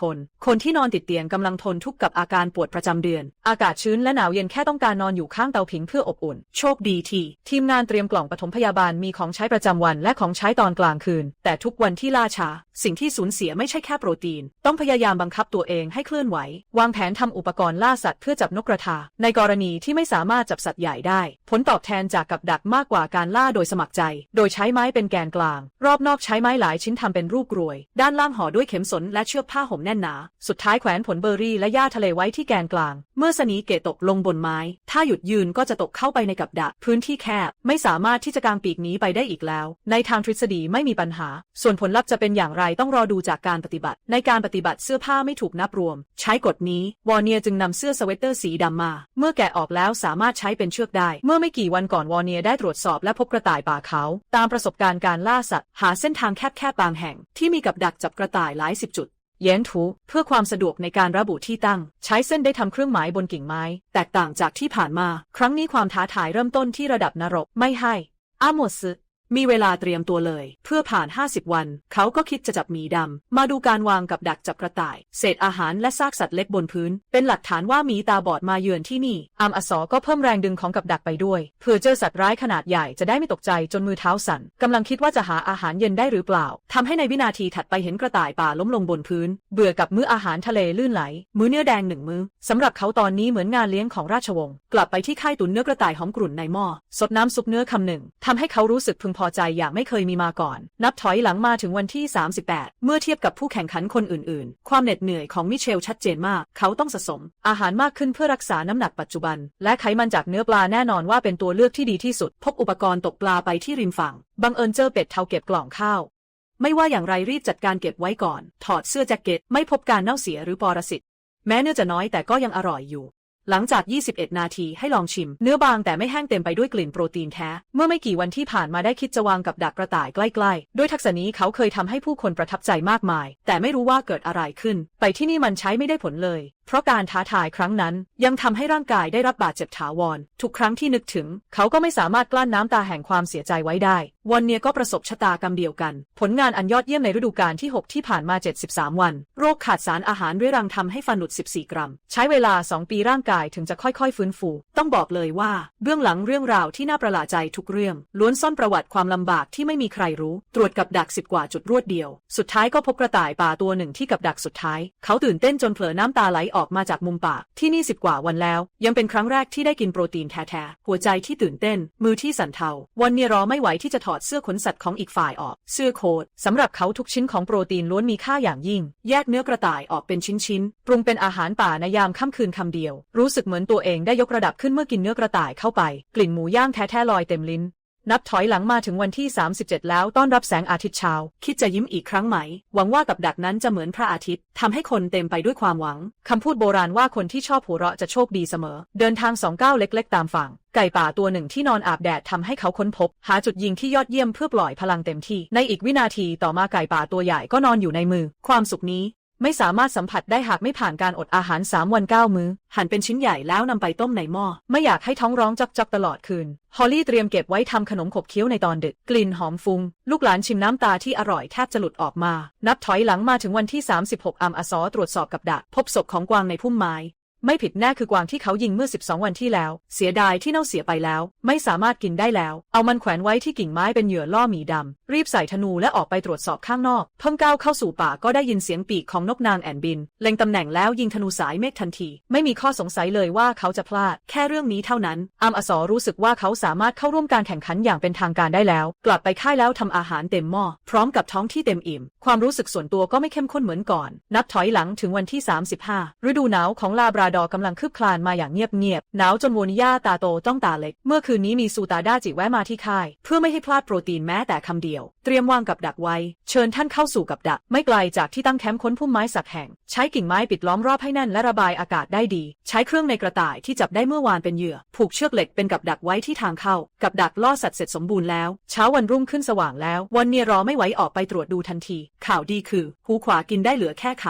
คนที่นอนติดเตียงกำลังทนทุกข์กับอาการปวดประจำเดือนอากาศชื้นและหนาวเย็นแค่ต้องการนอนอยู่ข้างเตาผิงเพื่ออบอุ่นโชคดีที่ทีมงานเตรียมกล่องปฐมพยาบาลมีของใช้ประจำวันและของใช้ตอนกลางคืนแต่ทุกวันที่ล่าช้าสิ่งที่สูญเสียไม่ใช่แค่โปรตีนต้องพยายามบังคับตัวเองให้เคลื่อนไหววางแผนทำอุปกรณ์ล่าสัตว์เพื่อจับนกกระทาในกรณีที่ไม่สามารถจับสัตว์ใหญ่ได้ผลตอบแทนจากกับดักมากกว่าการล่าโดยสมัครใจโดยใช้ไม้เป็นแกนกลางรอบนอกใช้ไม้หลายชิ้นทำเป็นรูปกรวยด้านล่างห่อด้วยเข็มสนและเชือกผ้าห่มแน่นหนาสุดท้ายแขวนผลเบอร์รี่และหญ้าทะเลไว้ที่แกนกลางเมื่อสนีเกตตกลงบนไม้ถ้าหยุดยืนก็จะตกเข้าไปในกับดักพื้นที่แคบไม่สามารถที่จะกางปีกหนีไปได้อีกแล้วในทางทฤษฎีไม่มีปัญหาส่วนผลลัพธ์จะเป็นอย่างไรต้องรอดูจากการปฏิบัติในการปฏิบัติเสื้อผ้าไม่ถูกนับรวมใช้กฎนี้วอร์เนียจึงนำเสื้อสเวตเตอร์สีดำมาเมื่อแกะออกแล้วสามารถใช้เป็นเชือกได้เมื่อไม่กี่วันก่อนวอร์เนียได้ตรวจสอบและพบกระต่ายป่าเขาตามประสบการณ์การล่าสัตว์หาเส้นทางแคบๆบางแห่งที่มีกับดักจับกระต่ายหลาย10 จุดเย้นทูเพื่อความสะดวกในการระบุที่ตั้งใช้เส้นได้ทำเครื่องหมายบนกิ่งไม้แตกต่างจากที่ผ่านมาครั้งนี้ความท้าทายเริ่มต้นที่ระดับนรกไม่ให้อาโมซึมีเวลาเตรียมตัวเลยเพื่อผ่าน50 วันเขาก็คิดจะจับหมีดำมาดูการวางกับดักจับกระต่ายเศษอาหารและซากสัตว์เล็กบนพื้นเป็นหลักฐานว่าหมีตาบอดมาเยือนที่นี่อัสก็เพิ่มแรงดึงของกับดักไปด้วยเพื่อเจอสัตว์ร้ายขนาดใหญ่จะได้ไม่ตกใจจนมือเท้าสั่นกำลังคิดว่าจะหาอาหารเย็นได้หรือเปล่าทำให้ในวินาทีถัดไปเห็นกระต่ายป่าล้มลงบนพื้นเบื่อกับมื้ออาหารทะเลลื่นไหลมื้อเนื้อแดง1 มื้อสำหรับเขาตอนนี้เหมือนงานเลี้ยงของราชวงศ์กลับไปที่ค่ายตุ๋นเนื้อกระต่ายหอมกรุ่นในหม้อสดน้ำซุปเนื้อคำหนึ่งทำให้เขารู้สึกพึงพอใจอย่างไม่เคยมีมาก่อนนับถอยหลังมาถึงวันที่38เมื่อเทียบกับผู้แข่งขันคนอื่นๆความเหน็ดเหนื่อยของมิเชลชัดเจนมากเขาต้องสะสมอาหารมากขึ้นเพื่อรักษาน้ำหนักปัจจุบันและไขมันจากเนื้อปลาแน่นอนว่าเป็นตัวเลือกที่ดีที่สุดพกอุปกรณ์ตกปลาไปที่ริมฝั่งบังเอิญเจอเป็ดเทาเก็บกล่องข้าวไม่ว่าอย่างไรรีบจัดการเก็บไว้ก่อนถอดเสื้อแจ็คเก็ตไม่พบการเน่าเสียหรือปรสิตแม้เนื้อจะน้อยแต่ก็ยังอร่อยอยู่หลังจาก21 นาทีให้ลองชิมเนื้อบางแต่ไม่แห้งเต็มไปด้วยกลิ่นโปรตีนแท้เมื่อไม่กี่วันที่ผ่านมาได้คิดจะวางกับดักกระต่ายใกล้ๆด้วยทักษะนี้เขาเคยทำให้ผู้คนประทับใจมากมายแต่ไม่รู้ว่าเกิดอะไรขึ้นไปที่นี่มันใช้ไม่ได้ผลเลยเพราะการท้าทายครั้งนั้นยังทำให้ร่างกายได้รับบาดเจ็บถาวรทุกครั้งที่นึกถึงเขาก็ไม่สามารถกลั้นน้ำตาแห่งความเสียใจไว้ได้วอนเนียก็ประสบชะตากรรมเดียวกันผลงานอันยอดเยี่ยมในฤดูกาลที่6ที่ผ่านมา73 วันโรคขาดสารอาหารเรื้อรังทำให้ฟันหลุด14 กรัมใช้เวลา2 ปีร่างกายถึงจะค่อยๆฟื้นฟูต้องบอกเลยว่าเบื้องหลังเรื่องราวที่น่าประหลาดใจทุกเรื่องล้วนซ่อนประวัติความลำบากที่ไม่มีใครรู้ตรวจกับดัก10 กว่าจุดรวดเดียวสุดท้ายก็พบกระต่ายป่าตัวหนึ่งที่กับดักสุดท้ายเขาตื่นเต้นจนเผลอน้ำตาไหลออกมาจากมุมปากที่นี่10 กว่าวันแล้วยังเป็นครั้งแรกที่ได้กินโปรตีนแท้ๆหัวใจที่ตื่นเต้นมือที่สั่นเทาวันเนียรอไม่ไหวที่จะถอดเสื้อขนสัตว์ของอีกฝ่ายออกเสื้อโค้ทสำหรับเขาทุกชิ้นของโปรตีนล้วนมีค่าอย่างยิ่งแยกเนื้อกระต่ายออกเป็นชิ้นๆปรุงเป็นอาหารป่าในยามค่ำคืนคำเดียวรู้สึกเหมือนตัวเองได้ยกระดับขึ้นเมื่อกินเนื้อกระต่ายเข้าไปกลิ่นหมูย่างแท้ๆลอยเต็มลิ้นนับถอยหลังมาถึงวันที่37แล้วต้อนรับแสงอาทิตย์เช้าคิดจะยิ้มอีกครั้งไหมหวังว่ากับดักนั้นจะเหมือนพระอาทิตย์ทำให้คนเต็มไปด้วยความหวังคำพูดโบราณว่าคนที่ชอบหัวเราะจะโชคดีเสมอเดินทาง2 ก้าวเล็กๆตามฝั่งไก่ป่าตัวหนึ่งที่นอนอาบแดดทำให้เขาค้นพบหาจุดยิงที่ยอดเยี่ยมเพื่อปล่อยพลังเต็มที่ในอีกวินาทีต่อมาไก่ป่าตัวใหญ่ก็นอนอยู่ในมือความสุขนี้ไม่สามารถสัมผัสได้หากไม่ผ่านการอดอาหาร3 วัน 9 มื้อหั่นเป็นชิ้นใหญ่แล้วนำไปต้มในหม้อไม่อยากให้ท้องร้องจอกๆตลอดคืนฮอลลี่เตรียมเก็บไว้ทำขนมขบเคี้ยวในตอนดึกกลิ่นหอมฟุ้งลูกหลานชิมน้ำตาที่อร่อยแทบจะหลุดออกมานับถอยหลังมาถึงวันที่36อัสตรวจสอบกับดักพบศพของกวางในพุ่มไม้ ไม่ผิดแน่คือกวางที่เขายิงเมื่อ12 วันที่แล้วเสียดายที่เน่าเสียไปแล้วไม่สามารถกินได้แล้วเอามันแขวนไว้ที่กิ่งไม้เป็นเหยื่อล่อหมีดำรีบใส่ธนูและออกไปตรวจสอบข้างนอกเพิ่งก้าวเข้าสู่ป่าก็ได้ยินเสียงปีกของนกนางแอ่นบินเล็งตำแหน่งแล้วยิงธนูสายเมฆทันทีไม่มีข้อสงสัยเลยว่าเขาจะพลาดแค่เรื่องนี้เท่านั้นอสรู้สึกว่าเขาสามารถเข้าร่วมการแข่งขันอย่างเป็นทางการได้แล้วกลับไปค่ายแล้วทำอาหารเต็มหม้อพร้อมกับท้องที่เต็มอิ่มความรู้สึกส่วนตัวก็ไม่เข้มข้นเหมือนก่อนนับถอยหลังถึงวันที่35ฤดูหนาวของลาบราดอร์กำลังคืบคลานมาอย่างเงียบๆหนาวจนโวนิยาตาโตต้องตาเล็กเมื่อคืนนี้มีซูตาด้าจิแวะมาที่ค่ายเพื่อไม่ให้พลาดโปรตีนแม้แต่คำเดียวเตรียมวางกับดักไว้เชิญท่านเข้าสู่กับดักไม่ไกลจากที่ตั้งแคมป์ค้นพุ่มไม้สักแห่งใช้กิ่งไม้ปิดล้อมรอบให้แน่นและระบายอากาศได้ดีใช้เครื่องในกระต่ายที่จับได้เมื่อวานเป็นเหยื่อผูกเชือกเหล็กเป็นกับดักไว้ที่ทางเข้ากับดักล่อสัตว์เสร็จสมบูรณ์แล้วเช้าวันรุ่งขึ้นสว่างแล้ววันเนียรอไม่ไหวออกไปตรวจดูทันทีข่าวดีคือหูขวากินได้เหลือแค่ข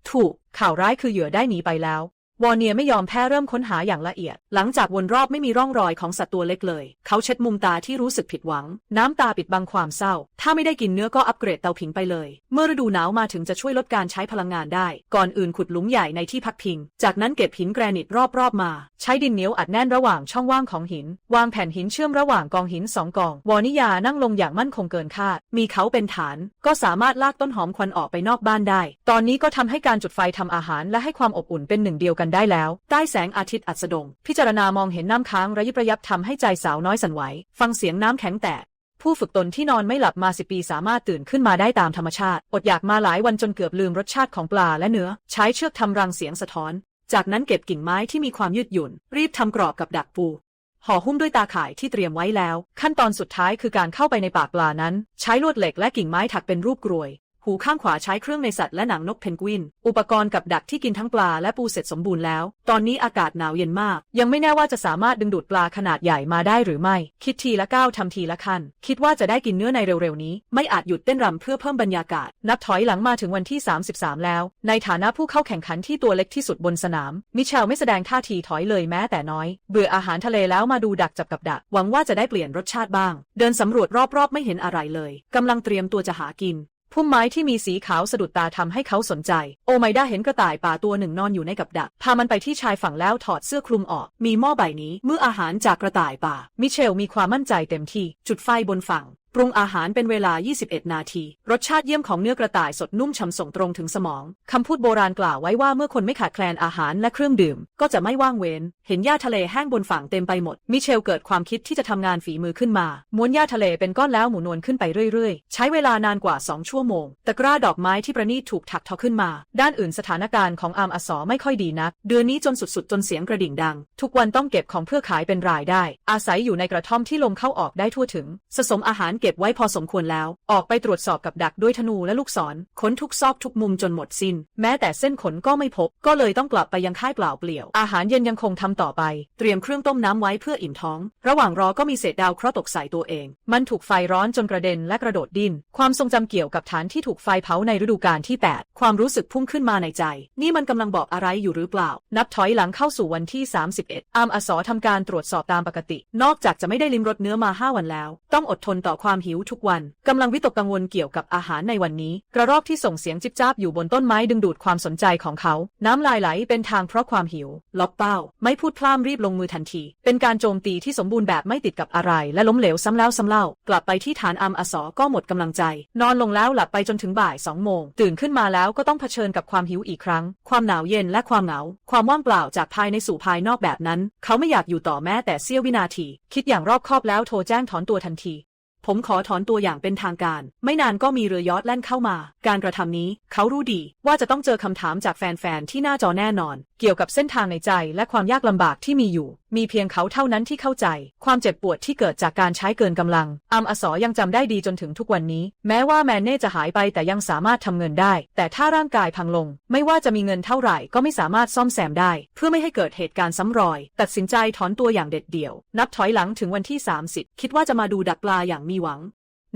าถูกข่าวร้ายคือเหยื่อได้หนีไปแล้ววอร์เนียไม่ยอมแพ้เริ่มค้นหาอย่างละเอียดหลังจากวนรอบไม่มีร่องรอยของสัตว์ตัวเล็กเลยเขาเช็ดมุมตาที่รู้สึกผิดหวังน้ำตาปิดบังความเศร้าถ้าไม่ได้กินเนื้อก็อัปเกรดเตาผิงไปเลยเมื่อฤดูหนาวมาถึงจะช่วยลดการใช้พลังงานได้ก่อนอื่นขุดหลุมใหญ่ในที่พักพิงจากนั้นเก็บหินแกรนิตรอบมาใช้ดินเหนียวอัดแน่นระหว่างช่องว่างของหินวางแผ่นหินเชื่อมระหว่างกองหิน2 กองวอนิยานั่งลงอย่างมั่นคงเกินคาดมีเขาเป็นฐานก็สามารถลากต้นหอมควันออกไปนอกบ้านได้ตอนนี้ก็ทำให้การจุดไฟทำอาหารและให้ความอบอุ่นเป็นหนึ่งเดียวกันได้แล้วใต้แสงอาทิตย์อัสดงพิจารณามองเห็นน้ำค้างระยิบระยับทำให้ใจสาวน้อยสั่นไหวฟังเสียงน้ำแข็งแตกผู้ฝึกตนที่นอนไม่หลับมา10 ปีสามารถตื่นขึ้นมาได้ตามธรรมชาติอดอยากมาหลายวันจนเกือบลืมรสชาติของปลาและเนื้อใช้เชือกทำรังเสียงสะท้อนจากนั้นเก็บกิ่งไม้ที่มีความยืดหยุ่นรีบทำกรอบกับดักปูห่อหุ้มด้วยตาข่ายที่เตรียมไว้แล้วขั้นตอนสุดท้ายคือการเข้าไปในปากปลานั้นใช้ลวดเหล็กและกิ่งไม้ถักเป็นรูปกรวยหูข้างขวาใช้เครื่องในสัตว์และหนังนกเพนกวินอุปกรณ์กับดักที่กินทั้งปลาและปูเสร็จสมบูรณ์แล้วตอนนี้อากาศหนาวเย็นมากยังไม่แน่ว่าจะสามารถดึงดูดปลาขนาดใหญ่มาได้หรือไม่คิดทีละก้าวทำทีละขั้นคิดว่าจะได้กินเนื้อในเร็วๆนี้ไม่อาจหยุดเต้นรำเพื่อเพิ่มบรรยากาศนับถอยหลังมาถึงวันที่33แล้วในฐานะผู้เข้าแข่งขันที่ตัวเล็กที่สุดบนสนามมิเชลไม่แสดงท่าทีถอยเลยแม้แต่น้อยเบื่ออาหารทะเลแล้วมาดูดักจับกับดักหวังว่าจะได้เปลี่ยนรสชาติบ้างเดินสำรวจรอบๆไม่เห็นอะไรเลยกำลังเตรียมตัวจะหากินพุ่มไม้ที่มีสีขาวสะดุดตาทำให้เขาสนใจโอไมด้าเห็นกระต่ายป่าตัวหนึ่งนอนอยู่ในกับดักพามันไปที่ชายฝั่งแล้วถอดเสื้อคลุมออกมีหม้อใบนี้มื้ออาหารจากกระต่ายป่ามิเชลมีความมั่นใจเต็มที่จุดไฟบนฝั่งปรุงอาหารเป็นเวลา21 นาทีรสชาติเยี่ยมของเนื้อกระต่ายสดนุ่มฉ่ำส่งตรงถึงสมองคำพูดโบราณกล่าวไว้ว่าเมื่อคนไม่ขาดแคลนอาหารและเครื่องดื่มก็จะไม่ว่างเว้นเห็นหญ้าทะเลแห้งบนฝั่งเต็มไปหมดมิเชลเกิดความคิดที่จะทำงานฝีมือขึ้นมาม้วนหญ้าทะเลเป็นก้อนแล้วหมุนวนขึ้นไปเรื่อยๆใช้เวลานานกว่า2 ชั่วโมงตะกร้าดอกไม้ที่ประณีตถูกถักทอขึ้นมาด้านอื่นสถานการณ์ของอสไม่ค่อยดีนักเดือนนี้จนสุดๆจนเสียงกระดิ่งดังทุกวันต้องเก็บของเพื่อขายเป็นรายได้อาศัยอยู่ในกระท่อมที่ลมเข้าออกได้ทั่วถึงสะสมอาหารเก็บไว้พอสมควรแล้วออกไปตรวจสอบกับดักด้วยธนูและลูกศรค้นทุกซอกทุกมุมจนหมดสิ้นแม้แต่เส้นขนก็ไม่พบก็เลยต้องกลับไปยังค่ายเปล่าเปลี่ยวอาหารเย็นยังคงทำต่อไปเตรียมเครื่องต้มน้ำไว้เพื่ออิ่มท้องระหว่างรอก็มีเศษดาวเคราะห์ตกใส่ตัวเองมันถูกไฟร้อนจนกระเด็นและกระโดดดิ้นความทรงจำเกี่ยวกับฐานที่ถูกไฟเผาในฤดูกาลที่8ความรู้สึกพุ่งขึ้นมาในใจนี่มันกำลังบอกอะไรอยู่หรือเปล่านับถอยหลังเข้าสู่วันที่31อสทำการตรวจสอบตามปกตินอกจากจะไม่ได้ลิ้มรสเนื้อมา5 วันแล้วต้องอดทนต่อความหิวทุกวันกำลังวิตกกังวลเกี่ยวกับอาหารในวันนี้กระรอกที่ส่งเสียงจิ๊บจ้าบอยู่บนต้นไม้ดึงดูดความสนใจของเขาน้ำลายไหลเป็นทางเพราะความหิวล็อกเป้าไม่พูดพล่ำรีบลงมือทันทีเป็นการโจมตีที่สมบูรณ์แบบไม่ติดกับอะไรและล้มเหลวซ้ำแล้วซ้ำเล่ากลับไปที่ฐานอสก็หมดกำลังใจนอนลงแล้วหลับไปจนถึงบ่าย2 โมงตื่นขึ้นมาแล้วก็ต้องเผชิญกับความหิวอีกครั้งความหนาวเย็นและความเหงาความว่างเปล่าจากภายในสู่ภายนอกแบบนั้นเขาไม่อยากอยู่ต่อแม้แต่เสี้ยววินาทีคิดอย่างรอบคอบแล้วโทรแจ้งถอนตัวทันทีผมขอถอนตัวอย่างเป็นทางการไม่นานก็มีเรือยอชต์แล่นเข้ามาการกระทำนี้เขารู้ดีว่าจะต้องเจอคำถามจากแฟนๆที่หน้าจอแน่นอนเกี่ยวกับเส้นทางในใจและความยากลำบากที่มีอยู่มีเพียงเขาเท่านั้นที่เข้าใจความเจ็บปวดที่เกิดจากการใช้เกินกำลังอสยังจำได้ดีจนถึงทุกวันนี้แม้ว่าแมนเน่จะหายไปแต่ยังสามารถทำเงินได้แต่ถ้าร่างกายพังลงไม่ว่าจะมีเงินเท่าไหร่ก็ไม่สามารถซ่อมแซมได้เพื่อไม่ให้เกิดเหตุการณ์ซ้ำรอยตัดสินใจถอนตัวอย่างเด็ดเดี่ยวนับถอยหลังถึงวันที่30คิดว่าจะมาดูดักปลาอย่างมีหวั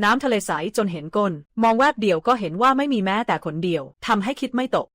งน้ำทะเลใสจนเห็นก้นมองแวบเดียวก็เห็นว่าไม่มีแม้แต่ขนเดียวทำให้คิดไม่ตก